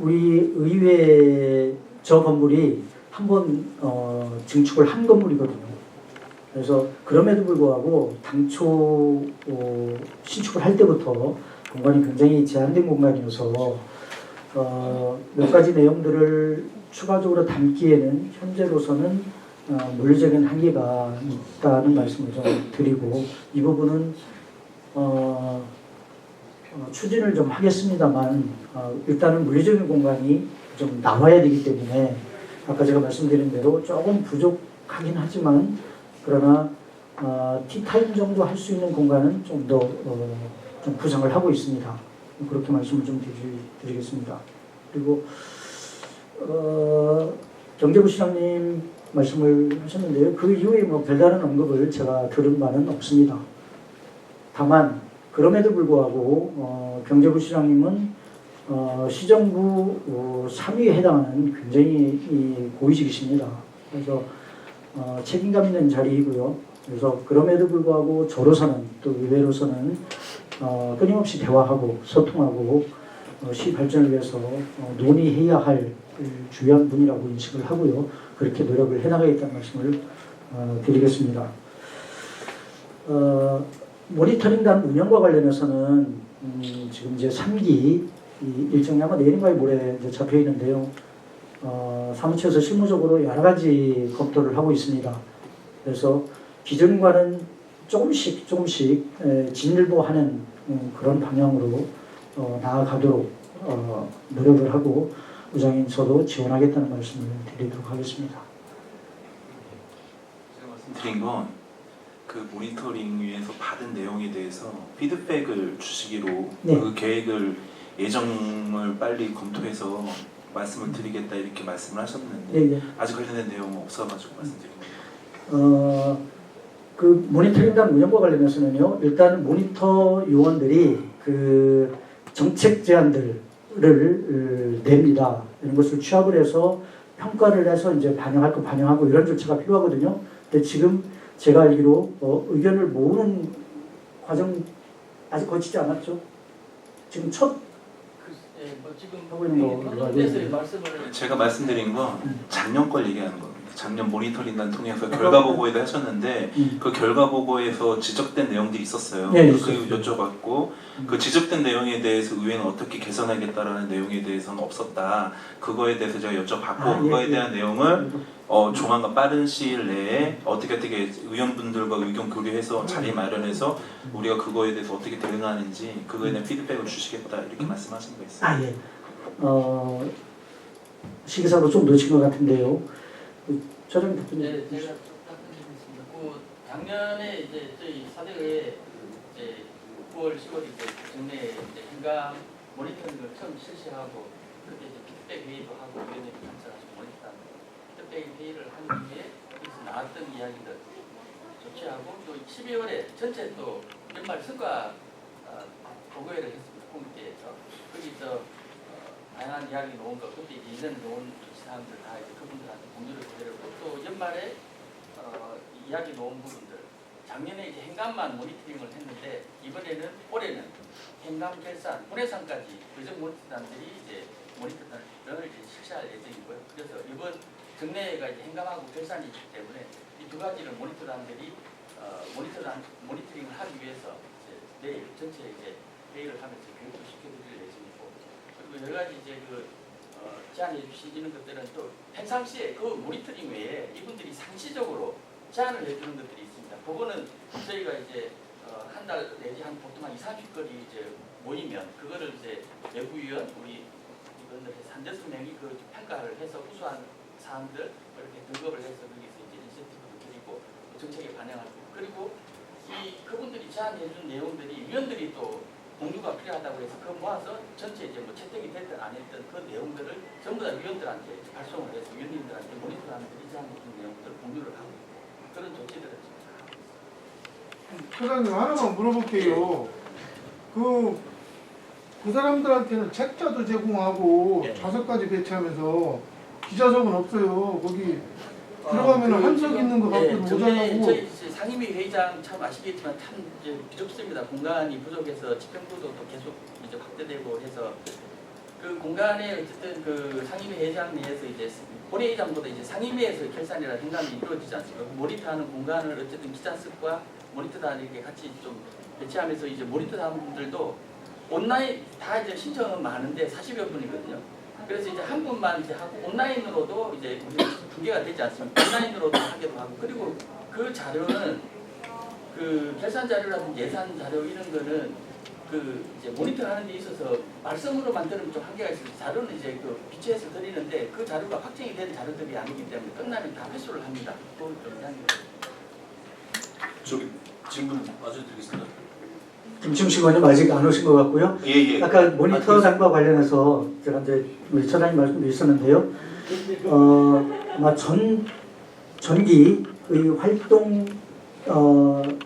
우리 의회 저 건물이 한번 증축을 한 건물이거든요. 그래서 그럼에도 불구하고 당초 신축을 할 때부터 공간이 굉장히 제한된 공간이어서 몇 가지 내용들을 추가적으로 담기에는 현재로서는 물리적인 한계가 있다는 말씀을 좀 드리고 이 부분은 추진을 좀 하겠습니다만 일단은 물리적인 공간이 좀 나와야 되기 때문에 아까 제가 말씀드린 대로 조금 부족하긴 하지만 그러나 티타임 정도 할 수 있는 공간은 좀 더 좀 구상을 하고 있습니다. 그렇게 말씀을 좀 드리겠습니다. 그리고 경제부 시장님 말씀을 하셨는데요. 그 이후에 뭐 별다른 언급을 제가 들은 바는 없습니다. 다만 그럼에도 불구하고 경제부 시장님은 시정부 3위에 해당하는 굉장히 고위직이십니다. 그래서 책임감 있는 자리이고요. 그래서 그럼에도 불구하고 저로서는 또 의회로서는 끊임없이 대화하고 소통하고 시 발전을 위해서 논의해야 할 중요한 분이라고 인식을 하고요. 그렇게 노력을 해나가겠다는 말씀을 드리겠습니다. 모니터링단 운영과 관련해서는 지금 이제 3기 일정이 아마 내일인가 모레 잡혀 있는데요. 사무처에서 실무적으로 여러 가지 검토를 하고 있습니다. 그래서 기존과는 조금씩 진일보하는 그런 방향으로 나아가도록 노력을 하고 의장님 저도 지원하겠다는 말씀을 드리도록 하겠습니다. 제가 말씀드린 건 그 모니터링 위에서 받은 내용에 대해서 피드백을 주시기로 네. 그 계획을 예정을 빨리 검토해서 말씀을 드리겠다 이렇게 말씀을 하셨는데 네, 네. 아직 관련된 내용은 없어가지고 말씀드립니다. 그 모니터링단 운영과 관련해서는요. 일단 모니터 요원들이 그 정책 제안들을 냅니다. 이런 것을 취합을 해서 평가를 해서 이제 반영할 거 반영하고 이런 절차가 필요하거든요. 근데 지금 제가 알기로 의견을 모으는 과정 아직 거치지 않았죠? 지금 첫 하고 있는 거 제가 말씀드린 건 작년 걸 얘기하는 겁니다. 작년 모니터링단 통해서 결과 보고회도 하셨는데 그 결과 보고에서 지적된 내용들이 있었어요. 네, 그 있었어요. 여쭤봤고 그 지적된 내용에 대해서 의회는 어떻게 개선하겠다라는 내용에 대해서는 없었다. 그거에 대해서 제가 여쭤봤고 그거에 대한 내용을 조만간 빠른 시일 내에 어떻게 의원분들과 의견 교류해서 자리 마련해서 우리가 그거에 대해서 어떻게 대응하는지 그거에 대한 피드백을 주시겠다 이렇게 말씀하신 거 있어요. 아 예. 시기상으로 좀 놓친 것 같은데요. 조정 대표님. 네, 제가 답변드리겠습니다. 그 작년에 이제 저희 사대에 이제 9월, 10월 이제 국내 이제 현감 모니터링을 처음 실시하고 그때 이제 피드백 회의도 하고 의원님이 참석하시고 모니터링 피드백 회의를 한 뒤에 여기서 나왔던 이야기들 조치하고 또 12월에 전체 또 연말 성과 보고회를 했습니다. 공개에서 거기서 다양한 이야기 놓은 것, 그때 이전 놓은 사람들 다 이제 그분들한테 공유를 해드렸고 또 연말에 이야기 놓은 부분들 작년에 이제 행감만 모니터링을 했는데 이번에는 올해는 행감 결산, 문해상까지 의정 모니터단들이 이제 모니터단을 이제 실시할 예정이고요. 그래서 이번 정례가 이제 행감하고 결산이 있기 때문에 이 두 가지를 모니터단들이 모니터링을 하기 위해서 이제 내일 전체 이제 회의를 하면서 교육을 시켜드릴 예정이고. 여러 가지 이제 제안해 주신 이런 것들은 또 평상시에 그 모니터링 외에 이분들이 상시적으로 제안을 해주는 것들이 있습니다. 그거는 저희가 이제 한 달 내지 한 보통 한 20-30건이 이제 모이면 그거를 이제 외부위원 우리 이분들 한 6명이 그 평가를 해서 우수한 사항들 이렇게 등급을 해서 거기서 이제 인센티브도 드리고 정책에 반영하고 그리고 그분들이 제안해 준 내용들이 위원들이 또 공유가 필요하다고 해서 그거 모아서 전체 이제 뭐 채택이 됐든 안 했든 그 내용들을 전부 다 위원들한테 발송을 해서 위원님들한테 모니터하면서 제안해 준 내용들을 공유를 하고 그런 조치들을 지금 하고 있습니다. 소장님 하나만 물어볼게요. 그 사람들한테는 책자도 제공하고 좌석까지 배치하면서 기자석은 없어요. 거기 들어가면 한석 있는 거 갖고 모자라고. 저희 상임위 회의장 참 아시겠지만 참 이제 부족습니다. 공간이 부족해서 집행부도 또 계속 이제 확대되고 해서 그 공간에 어쨌든 그 상임위 회의장 내에서 이제 본회의장보다 이제 상임위에서 결산이나 행감이 이루어지지 않습니까? 모니터하는 공간을 어쨌든 기자석과 모니터단 이렇게 같이 좀 배치하면서 이제 모니터단들도 온라인 다 이제 신청은 많은데 40여 분이거든요. 그래서 이제 한 분만 이제 하고 온라인으로도 이제 두 개가 되지 않습니까? 온라인으로도 하기도 하고 그리고 그 자료는 그 결산 자료라든지 예산 자료 이런 거는 그 이제 모니터하는 데 있어서 말씀으로 만드는 좀 한계가 있어서 자료는 이제 그 비치해서 드리는데 그 자료가 확정이 된 자료들이 아니기 때문에 끝나면 다 회수를 합니다. 그걸 좀 저기 질문 마저 드리겠습니다. 김충식 의원님 아직 안 오신 것 같고요. 예. 아까 모니터단과 관련해서 제가 이제 우리 처장님 말씀도 있었는데요. 아마 전기의 활동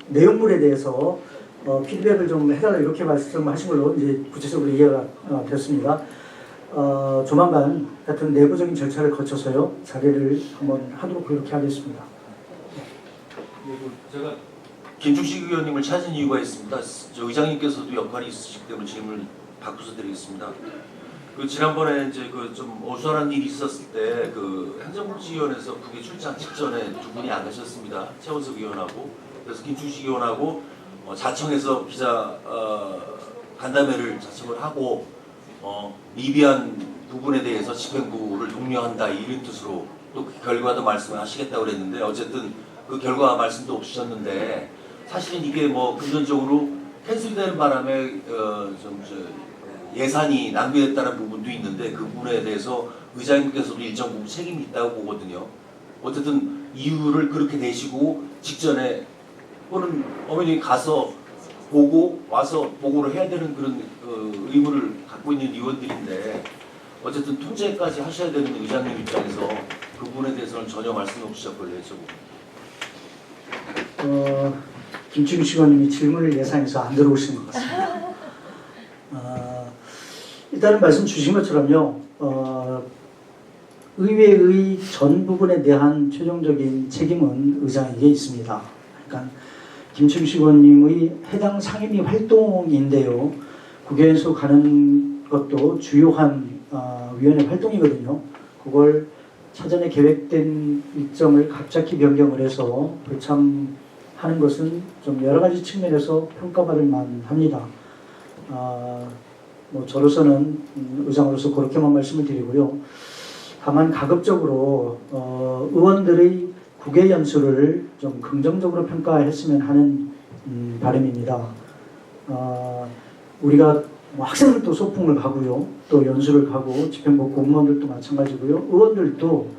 내용물에 대해서 피드백을 좀 해달라 이렇게 말씀하신 걸로 이제 구체적으로 이해가 됐습니다. 조만간 하여튼 내부적인 절차를 거쳐서요 자리를 한번 하도록 그렇게 하겠습니다. 제가 김충식 의원님을 찾은 이유가 있습니다. 저 의장님께서도 역할이 있으시기 때문에 질문을 바꿔서 드리겠습니다. 그 지난번에 이제 그 좀 어수선한 일이 있었을 때 그 행정복지위원회에서 국회 출장 직전에 두 분이 안 가셨습니다. 최원석 의원하고 그래서 김충식 의원하고 자청해서 기자 간담회를 자청을 하고 미비한 부분에 대해서 집행부를 독려한다 이런 뜻으로 또 그 결과도 말씀을 하시겠다고 그랬는데 어쨌든 그 결과 말씀도 없으셨는데 사실은 이게 뭐 근본적으로 캔슬되는 바람에 예산이 낭비됐다는 부분도 있는데 그 부분에 대해서 의장님께서도 일정 부분 책임이 있다고 보거든요. 어쨌든 이유를 그렇게 내시고 직전에 또는 어머니 가서 보고 와서 보고를 해야 되는 그런 의무를 갖고 있는 의원들인데 어쨌든 통제까지 하셔야 되는 의장님 입장에서 그 부분에 대해서는 전혀 말씀 없으셨길래 김충식 의원님이 질문을 예상해서 안 들어오신 것 같습니다. 일단은 말씀 주신 것처럼요. 의회의 전 부분에 대한 최종적인 책임은 의장에게 있습니다. 그러니까 김충식 의원님의 해당 상임위 활동인데요. 국회에서 가는 것도 주요한 위원회 활동이거든요. 그걸 사전에 계획된 일정을 갑자기 변경을 해서 불참하는 것은 좀 여러 가지 측면에서 평가받을 만합니다. 뭐 저로서는 의장으로서 그렇게만 말씀을 드리고요. 다만 가급적으로 의원들의 국외 연수를 좀 긍정적으로 평가했으면 하는 바람입니다. 우리가 뭐 학생들도 소풍을 가고요, 또 연수를 가고 집행부 공무원들도 마찬가지고요, 의원들도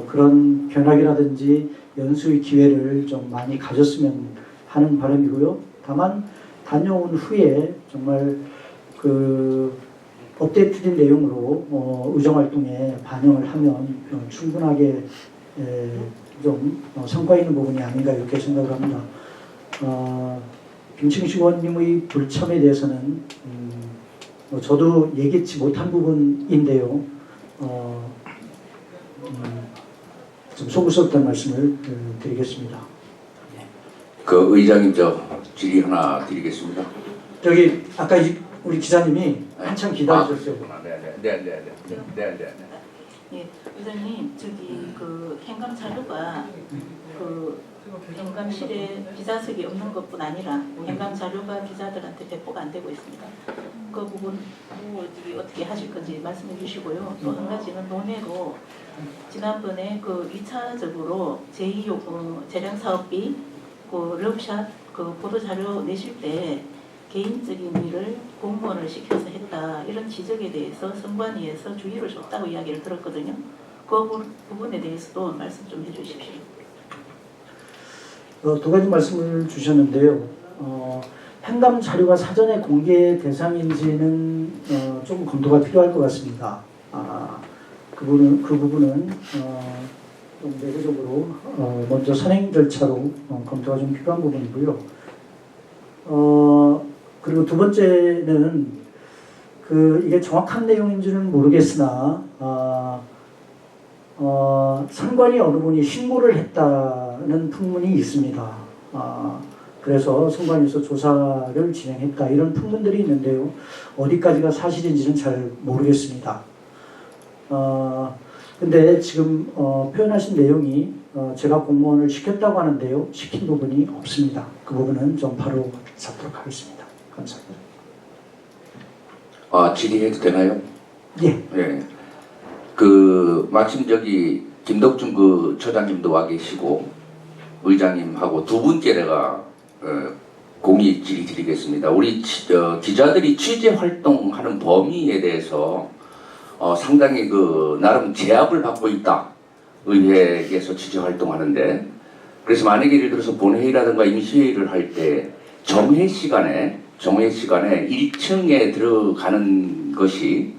그런 견학이라든지 연수의 기회를 좀 많이 가졌으면 하는 바람이고요. 다만 다녀온 후에 정말 그 업데이트된 내용으로 의정활동에 반영을 하면 충분하게 좀 성과 있는 부분이 아닌가 이렇게 생각을 합니다. 김충식 의원님의 불참에 대해서는 저도 얘기치 못한 부분인데요. 좀 속을수없다는 말씀을 드리겠습니다. 그 의장님 저 질의 하나 드리겠습니다. 저기 아까 우리 기자님이 한참 기다리셨어요. 네네네. 예, 의장님 저기 그 행감 자료가 그 행감실에 기자석이 없는 것뿐 아니라 행감 자료가 기자들한테 배포가 안 되고 있습니다. 그 부분 어떻게 하실 건지 말씀해 주시고요. 또 한 가지는 논외로 지난번에 그 2차적으로 제2 재량 사업비 그 럽샷 그 보도 자료 내실 때 개인적인 일을 공무원을 시켜서 했다 이런 지적에 대해서 선관위에서 주의를 줬다고 이야기를 들었거든요. 그 부분에 대해서도 말씀 좀 해주십시오. 두 가지 말씀을 주셨는데요. 행감 자료가 사전에 공개 대상인지는 조금 검토가 필요할 것 같습니다. 그 부분은 좀 내부적으로 먼저 선행 절차로 검토가 좀 필요한 부분이고요. 그리고 두 번째는 이게 정확한 내용인지는 모르겠으나 선관위 어느 분이 신고를 했다는 풍문이 있습니다. 그래서 선관위에서 조사를 진행했다 이런 풍문들이 있는데요. 어디까지가 사실인지는 잘 모르겠습니다. 근데 지금 표현하신 내용이 제가 공무원을 시켰다고 하는데요. 시킨 부분이 없습니다. 그 부분은 좀 바로 잡도록 하겠습니다. 감사합니다. 질의해도 되나요? 예. 네. 마침 저기 김덕준 그 처장님도 와 계시고 의장님하고 두 분께 내가 공의 질의 드리겠습니다. 우리 기자들이 취재 활동하는 범위에 대해서 상당히 나름 제압을 받고 있다. 의회에서 취재 활동하는데 그래서 만약에 예를 들어서 본회의라든가 임시회의를 할 때 정회 시간에 1층에 들어가는 것이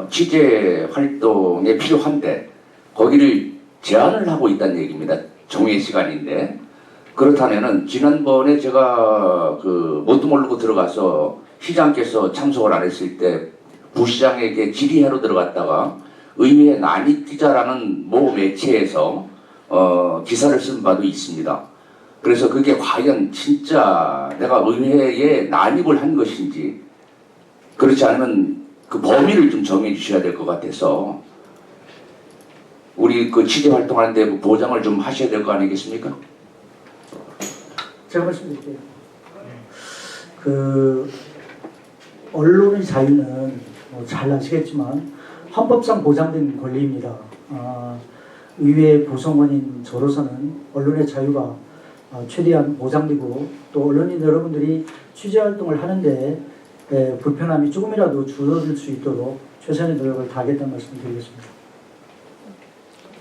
취재 활동에 필요한데 거기를 제한을 하고 있다는 얘기입니다. 정회 시간인데 그렇다면은 지난번에 제가 뭣도 모르고 들어가서 시장께서 참석을 안 했을 때 부시장에게 질의하러 들어갔다가 의회 난입 기자라는 모 매체에서 기사를 쓴 바도 있습니다. 그래서 그게 과연 진짜 내가 의회에 난입을 한 것인지 그렇지 않으면 그 범위를 좀 정해 주셔야 될 것 같아서 우리 취재 활동하는데 보장을 좀 하셔야 될 거 아니겠습니까? 제가 말씀드릴게요. 언론의 자유는 잘 아시겠지만 헌법상 보장된 권리입니다. 의회 구성원인 저로서는 언론의 자유가 최대한 보장되고 또 언론인 여러분들이 취재활동을 하는데 불편함이 조금이라도 줄어들 수 있도록 최선의 노력을 다하겠다는 말씀을 드리겠습니다.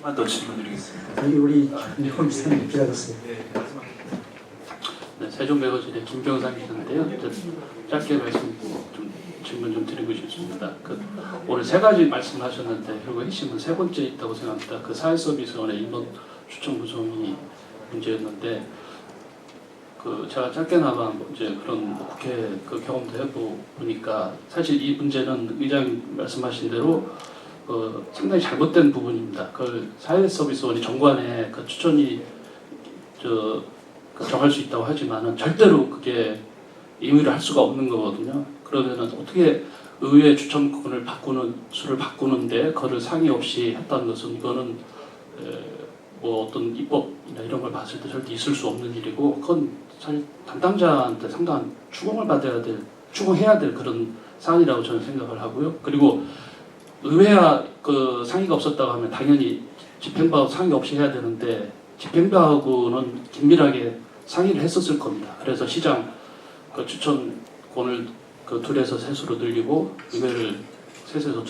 한 번 더 질문 드리겠습니다. 우리 김병훈 기자님 기다렸어요. 네, 세종배거실의 김병상 기자인데요. 짧게 질문 좀 드리고 싶습니다. 오늘 세 가지 말씀하셨는데 결국 핵심은 세 번째 있다고 생각합니다. 사회서비스원의 인원 추천 구성이 문제였는데 제가 짧게나마 이제 그런 국회 경험도 해보니까 사실 이 문제는 의장님 말씀하신 대로 상당히 잘못된 부분입니다. 사회서비스원이 정관에 추천이 정할 수 있다고 하지만은 절대로 그게 임의를 할 수가 없는 거거든요. 그러면은 어떻게 의회 추천권을 수를 바꾸는데 그거를 상의 없이 했다는 것은 이거는 뭐 어떤 입법이나 이런 걸 봤을 때 절대 있을 수 없는 일이고 그건 사실 담당자한테 상당한 추궁해야 될 그런 사안이라고 저는 생각을 하고요. 그리고 의회와 그 상의가 없었다고 하면 당연히 집행부하고 상의 없이 해야 되는데 집행부하고는 긴밀하게 상의를 했었을 겁니다. 그래서 시장 그 추천권을 그 둘에서 셋으로 늘리고 의회를 셋에서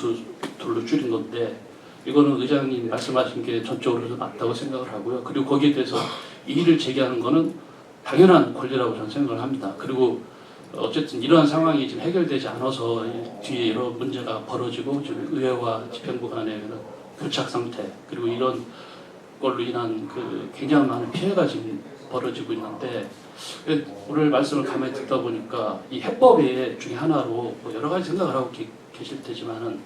둘로 줄인 건데 이거는 의장님 말씀하신 게 전적으로 맞다고 생각을 하고요. 그리고 거기에 대해서 이의를 제기하는 거는 당연한 권리라고 저는 생각을 합니다. 그리고 어쨌든 이러한 상황이 지금 해결되지 않아서 뒤에 여러 문제가 벌어지고 지금 의회와 집행부 간의 그런 교착 상태 그리고 이런 걸로 인한 그 굉장히 많은 피해가 지금 벌어지고 있는데 오늘 말씀을 가만히 듣다 보니까 이 해법 중에 하나로 뭐 여러 가지 생각을 하고 계실 테지만은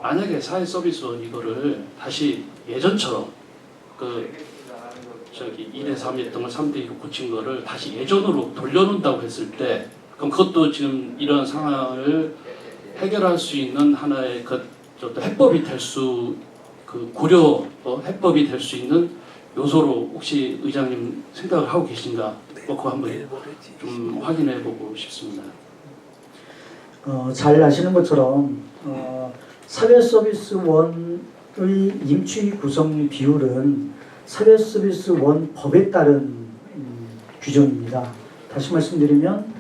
만약에 사회서비스원 이거를 다시 예전처럼 그 저기 2대 3이 했던 걸 3대 2로 고친 거를 다시 예전으로 돌려놓는다고 했을 때 그럼 그것도 지금 이런 상황을 해결할 수 있는 하나의 그 어떤 해법이 될 수 그 고려 해법이 될 수 있는 요소로 혹시 의장님 생각을 하고 계신가? 그거 한번 좀 확인해보고 싶습니다. 잘 아시는 것처럼 사회서비스원의 임치 구성 비율은 사회서비스원 법에 따른 규정입니다. 다시 말씀드리면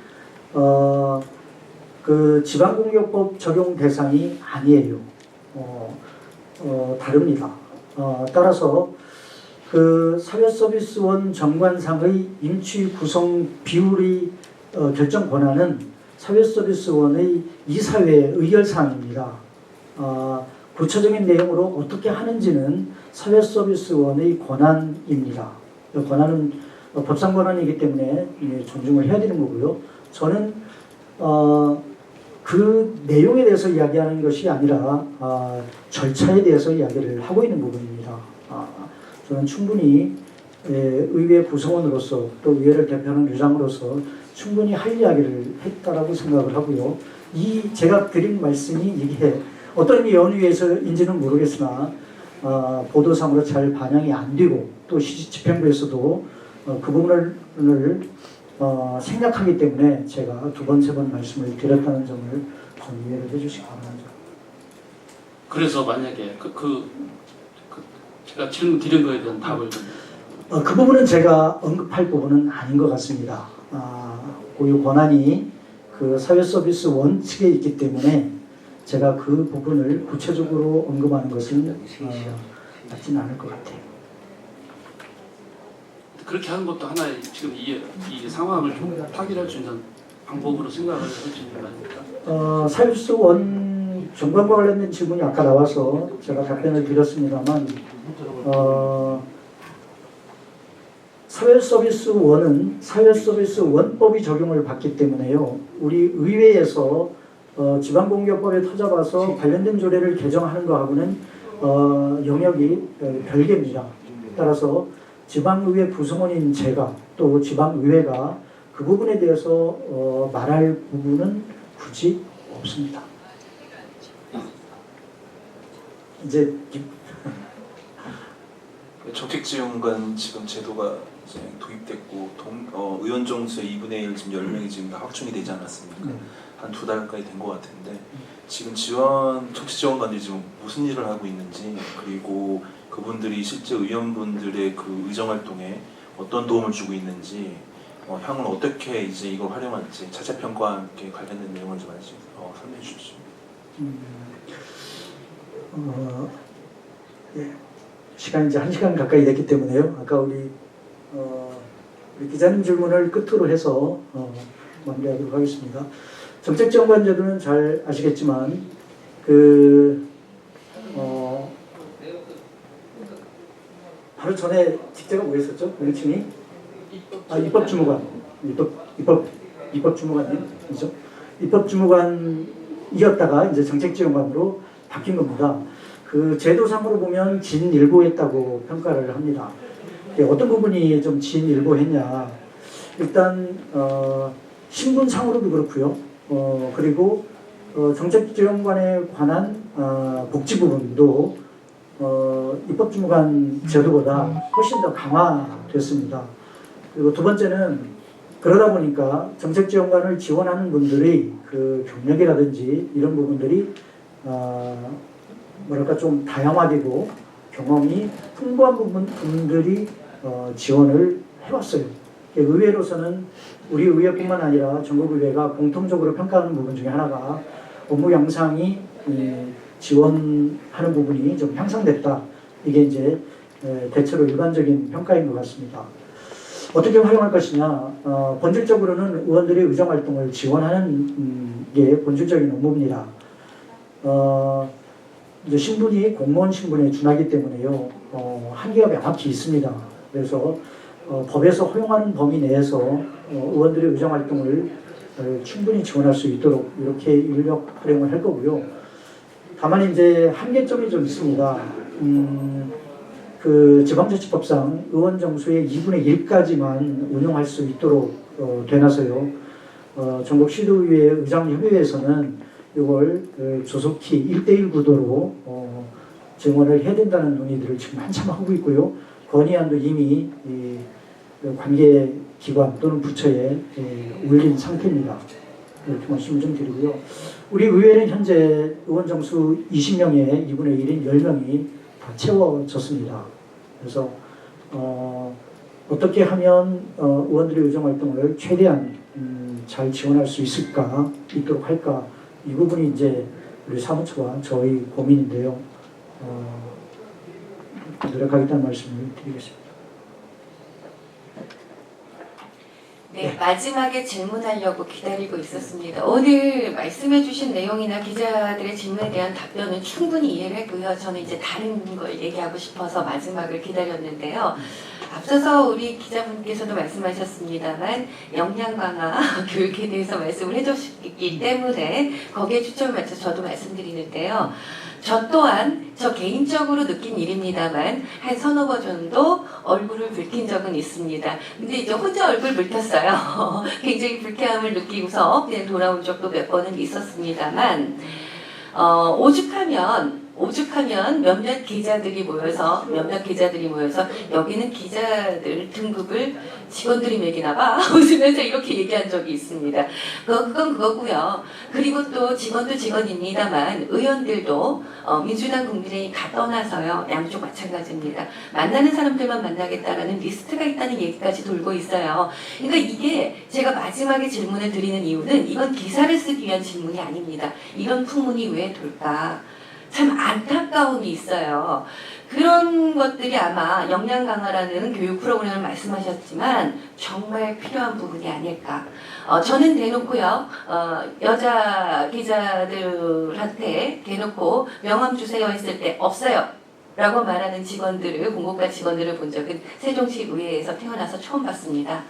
그 지방공격법 적용 대상이 아니에요. 다릅니다. 따라서 그 사회서비스원 정관상의 임치 구성 비율의 결정 권한은 사회서비스원의 이사회의 의결사항입니다. 구체적인 내용으로 어떻게 하는지는 사회서비스원의 권한입니다. 권한은 법상 권한이기 때문에 존중을 해야 되는 거고요. 저는 그 내용에 대해서 이야기하는 것이 아니라 절차에 대해서 이야기를 하고 있는 부분입니다. 저는 충분히 의회 구성원으로서 또 의회를 대표하는 의장으로서 충분히 할 이야기를 했다라고 생각을 하고요. 제가 드린 말씀이 이게 어떤 연유에서인지는 모르겠으나 보도상으로 잘 반영이 안 되고 또 집행부에서도 그 부분을 생략하기 때문에 제가 두 번, 세 번 말씀을 드렸다는 점을 좀 이해를 해주시기 바랍니다. 그래서 만약에 제가 질문 드린 거에 대한 답을 좀. 그 부분은 제가 언급할 부분은 아닌 것 같습니다. 고유 권한이 그 사회서비스원 측에 있기 때문에 제가 그 부분을 구체적으로 언급하는 것은 맞지는 않을 것 같아요. 그렇게 하는 것도 하나의 지금 이 상황을 좀 타결할 수 있는 방법으로 생각을 해주시는 거 아닙니까? 사회서비스원 정관과 관련된 질문이 아까 나와서 제가 답변을 드렸습니다만 사회서비스원은 사회서비스원법이 적용을 받기 때문에요. 우리 의회에서 지방공격법에 터잡아서 관련된 조례를 개정하는 것하고는 영역이 별개입니다. 따라서 지방의회 구성원인 제가 또 지방의회가 그 부분에 대해서 말할 부분은 굳이 없습니다. 이제 정책지원관 지금 제도가 이제 도입됐고 의원 정수의 2분의 1 지금 10명이 지금 다 확충이 되지 않았습니까? 한 2달까지 된 것 같은데 지금 정치지원관들이 지금 무슨 일을 하고 있는지 그리고 그분들이 실제 의원분들의 그 의정활동에 어떤 도움을 주고 있는지 향후 어떻게 이제 이걸 활용할지 자체평가와 함께 관련된 내용을 좀 설명해 주시죠. 예. 시간이 이제 1시간 가까이 됐기 때문에요. 아까 우리 기자님 질문을 끝으로 해서 마무리하도록 하겠습니다. 정책지원관제도는 잘 아시겠지만 바로 전에 직제가 뭐였었죠? 명칭이 입법주무관, 입법주무관이죠. 입법주무관이었다가 이제 정책지원관으로 바뀐 겁니다. 그 제도상으로 보면 진일보했다고 평가를 합니다. 어떤 부분이 좀 진일보했냐? 일단 신분상으로도 그렇고요. 그리고 정책지원관에 관한 복지 부분도 입법주무관 제도보다 훨씬 더 강화됐습니다. 그리고 두 번째는 그러다 보니까 정책지원관을 지원하는 분들의 그 경력이라든지 이런 부분들이 뭐랄까 좀 다양화되고 경험이 풍부한 분들이 지원을 해왔어요. 의회로서는 우리 의회뿐만 아니라 전국의회가 공통적으로 평가하는 부분 중에 하나가 업무 양상이 지원하는 부분이 좀 향상됐다. 이게 이제 대체로 일반적인 평가인 것 같습니다. 어떻게 활용할 것이냐? 본질적으로는 의원들의 의정활동을 지원하는 게 본질적인 업무입니다. 이제 신분이 공무원 신분에 준하기 때문에요. 한계가 명확히 있습니다. 그래서 법에서 허용하는 범위 내에서 의원들의 의정활동을 충분히 지원할 수 있도록 이렇게 인력 활용을 할 거고요. 다만 이제 한계점이 좀 있습니다. 그 지방자치법상 의원 정수의 2분의 1까지만 운영할 수 있도록 되나서요. 전국 시도의회 의장협의회에서는 이걸 조속히 1대1 구도로 증원을 해야 된다는 논의들을 지금 한참 하고 있고요. 건의안도 이미 관계 기관 또는 부처에 올린 상태입니다. 이렇게 말씀을 좀 드리고요. 우리 의회는 현재 의원 정수 20명의 2분의 1인 10명이 다 채워졌습니다. 그래서 어떻게 하면 의원들의 의정활동을 최대한 잘 지원할 수 있도록 할까, 이 부분이 이제 우리 사무처와 저희 고민인데요. 노력하겠다는 말씀을 드리겠습니다. 네, 마지막에 질문하려고 기다리고 있었습니다. 오늘 말씀해 주신 내용이나 기자들의 질문에 대한 답변은 충분히 이해를 했고요. 저는 이제 다른 걸 얘기하고 싶어서 마지막을 기다렸는데요. 앞서서 우리 기자분께서도 말씀하셨습니다만 역량 강화 교육에 대해서 말씀을 해주셨기 때문에 거기에 초점을 맞춰서 저도 말씀드리는데요. 저 또한 저 개인적으로 느낀 일입니다만 한 서너 번 정도 얼굴을 붉힌 적은 있습니다. 근데 이제 혼자 얼굴 붉혔어요. 굉장히 불쾌함을 느끼고서 그냥 돌아온 적도 몇 번은 있었습니다만 오죽하면 몇몇 기자들이 모여서 여기는 기자들 등급을 직원들이 매기나 봐 웃으면서 이렇게 얘기한 적이 있습니다. 그건 그거고요. 그리고 또 직원도 직원입니다만 의원들도 민주당 국민의힘 다 떠나서요. 양쪽 마찬가지입니다. 만나는 사람들만 만나겠다라는 리스트가 있다는 얘기까지 돌고 있어요. 그러니까 이게 제가 마지막에 질문을 드리는 이유는 이건 기사를 쓰기 위한 질문이 아닙니다. 이런 풍문이 왜 돌까? 참 안타까움이 있어요. 그런 것들이 아마 역량 강화라는 교육 프로그램을 말씀하셨지만 정말 필요한 부분이 아닐까. 저는 대놓고요. 여자 기자들한테 대놓고 명함 주세요 했을 때 없어요 라고 말하는 공고과 직원들을 본 적은 세종시 의회에서 태어나서 처음 봤습니다.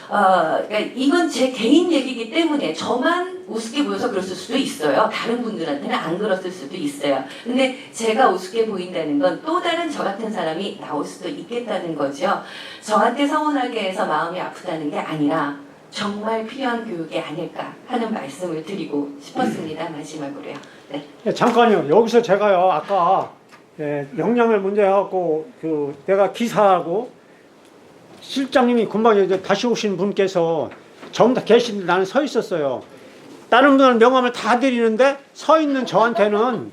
그러니까 이건 제 개인 얘기이기 때문에 저만 우습게 보여서 그랬을 수도 있어요. 다른 분들한테는 안 그랬을 수도 있어요. 근데 제가 우습게 보인다는 건 또 다른 저 같은 사람이 나올 수도 있겠다는 거죠. 저한테 서운하게 해서 마음이 아프다는 게 아니라 정말 필요한 교육이 아닐까 하는 말씀을 드리고 싶었습니다. 마지막으로요. 네. 잠깐요. 여기서 제가요 아까 역량을 문제 해갖고 내가 기사하고 실장님이 금방 이제 다시 오신 분께서 전부 다 계신데 나는 서 있었어요. 다른 분은 명함을 다 드리는데 서 있는 저한테는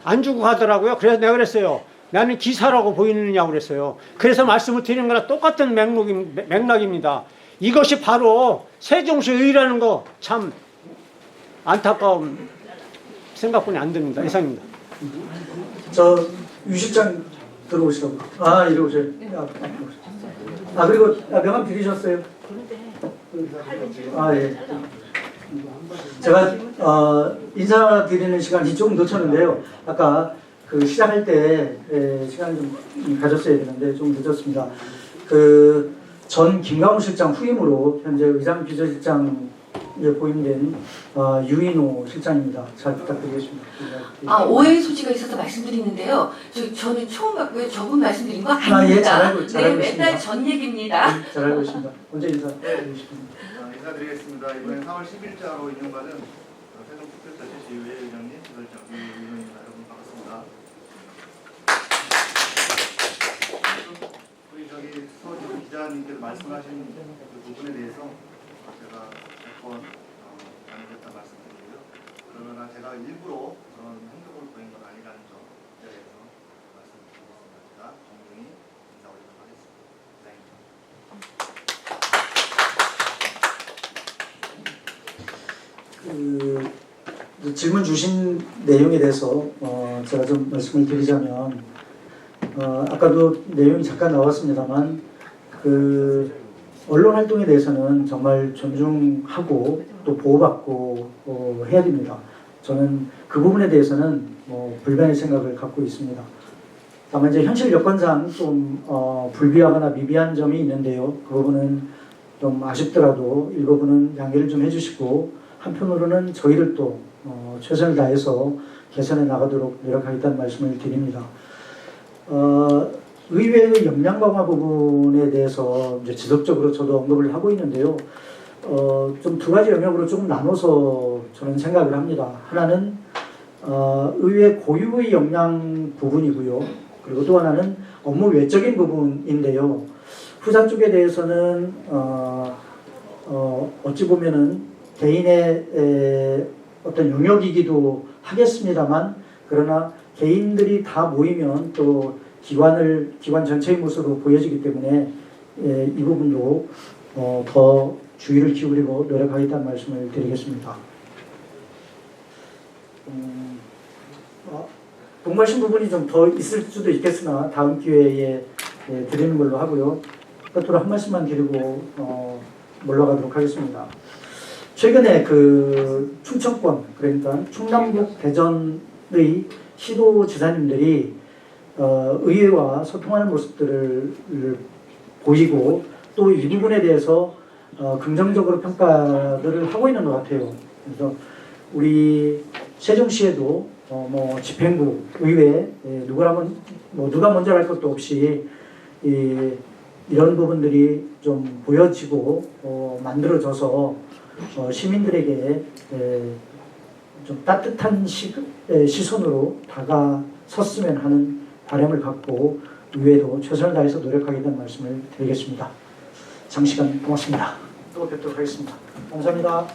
안 주고 가더라고요. 그래서 내가 그랬어요. 나는 기사라고 보이느냐고 그랬어요. 그래서 말씀을 드리는 거랑 똑같은 맥락입니다. 이것이 바로 세종시 의라는 거 참 안타까운 생각뿐이 안 듭니다. 이상입니다. 유 실장 들어오시라고. 이리 오세요. 그리고 명함 드리셨어요? 예. 제가 인사드리는 시간이 조금 늦췄는데요. 아까 시작할 때 시간을 좀 가졌어야 되는데 좀 늦었습니다. 전 김강우 실장 후임으로 현재 의장 비서실장에 보임된 유인호 실장입니다. 잘 부탁드리겠습니다. 오해의 소지가 있어서 말씀드리는데요. 저는 처음 봤고요. 저분 말씀드린 거 아닙니다. 예, 잘 알고 네, 있습니다. 맨날 전 얘기입니다. 네, 잘 알고 있습니다. 언제 인사드리겠습니다. 인사드리겠습니다. 이번에 4월 10일자로 인용받은 세종특별자치 지휘회 의장님, 의원입니다. 여러분 반갑습니다. 우리 서지훈 기자님께서 말씀하신 그 부분에 대해서 제가 몇 번 나누겠다 말씀드리고요. 그러나 제가 일부러 그런 행동을 보인 건 아니라는 점에 대해서 말씀드리겠습니다. 제가 정중히 인사 올리도록 하겠습니다. 그 질문 주신 내용에 대해서 제가 좀 말씀을 드리자면 아까도 내용이 잠깐 나왔습니다만 그 언론 활동에 대해서는 정말 존중하고 또 보호받고 해야 됩니다. 저는 그 부분에 대해서는 불변의 생각을 갖고 있습니다. 다만 이제 현실 여건상 좀 불비하거나 미비한 점이 있는데요. 그 부분은 좀 아쉽더라도 일부분은 양해를 좀 해주시고 한편으로는 저희들도 최선을 다해서 개선해 나가도록 노력하겠다는 말씀을 드립니다. 의회의 역량 강화 부분에 대해서 이제 지속적으로 저도 언급을 하고 있는데요. 좀 두 가지 영역으로 조금 나눠서 저는 생각을 합니다. 하나는 의회 고유의 역량 부분이고요. 그리고 또 하나는 업무 외적인 부분인데요. 후자 쪽에 대해서는 어찌 보면은 개인의 어떤 영역이기도 하겠습니다만, 그러나 개인들이 다 모이면 또 기관 전체의 모습으로 보여지기 때문에 이 부분도 더 주의를 기울이고 노력하겠다는 말씀을 드리겠습니다. 동말씀 부분이 좀 더 있을 수도 있겠으나 다음 기회에 드리는 걸로 하고요. 끝으로 한 말씀만 드리고 물러가도록 하겠습니다. 최근에 그 충청권, 그러니까 충남북 대전의 시도지사님들이 의회와 소통하는 모습들을 보이고 또 이 부분에 대해서 긍정적으로 평가를 하고 있는 것 같아요. 그래서 우리 세종시에도 집행부, 의회 누가 먼저 할 것도 없이 이런 부분들이 좀 보여지고 만들어져서 시민들에게 좀 따뜻한 시선으로 다가섰으면 하는 바람을 갖고 의회도 최선을 다해서 노력하겠다는 말씀을 드리겠습니다. 장시간 고맙습니다. 또 뵙도록 하겠습니다. 감사합니다.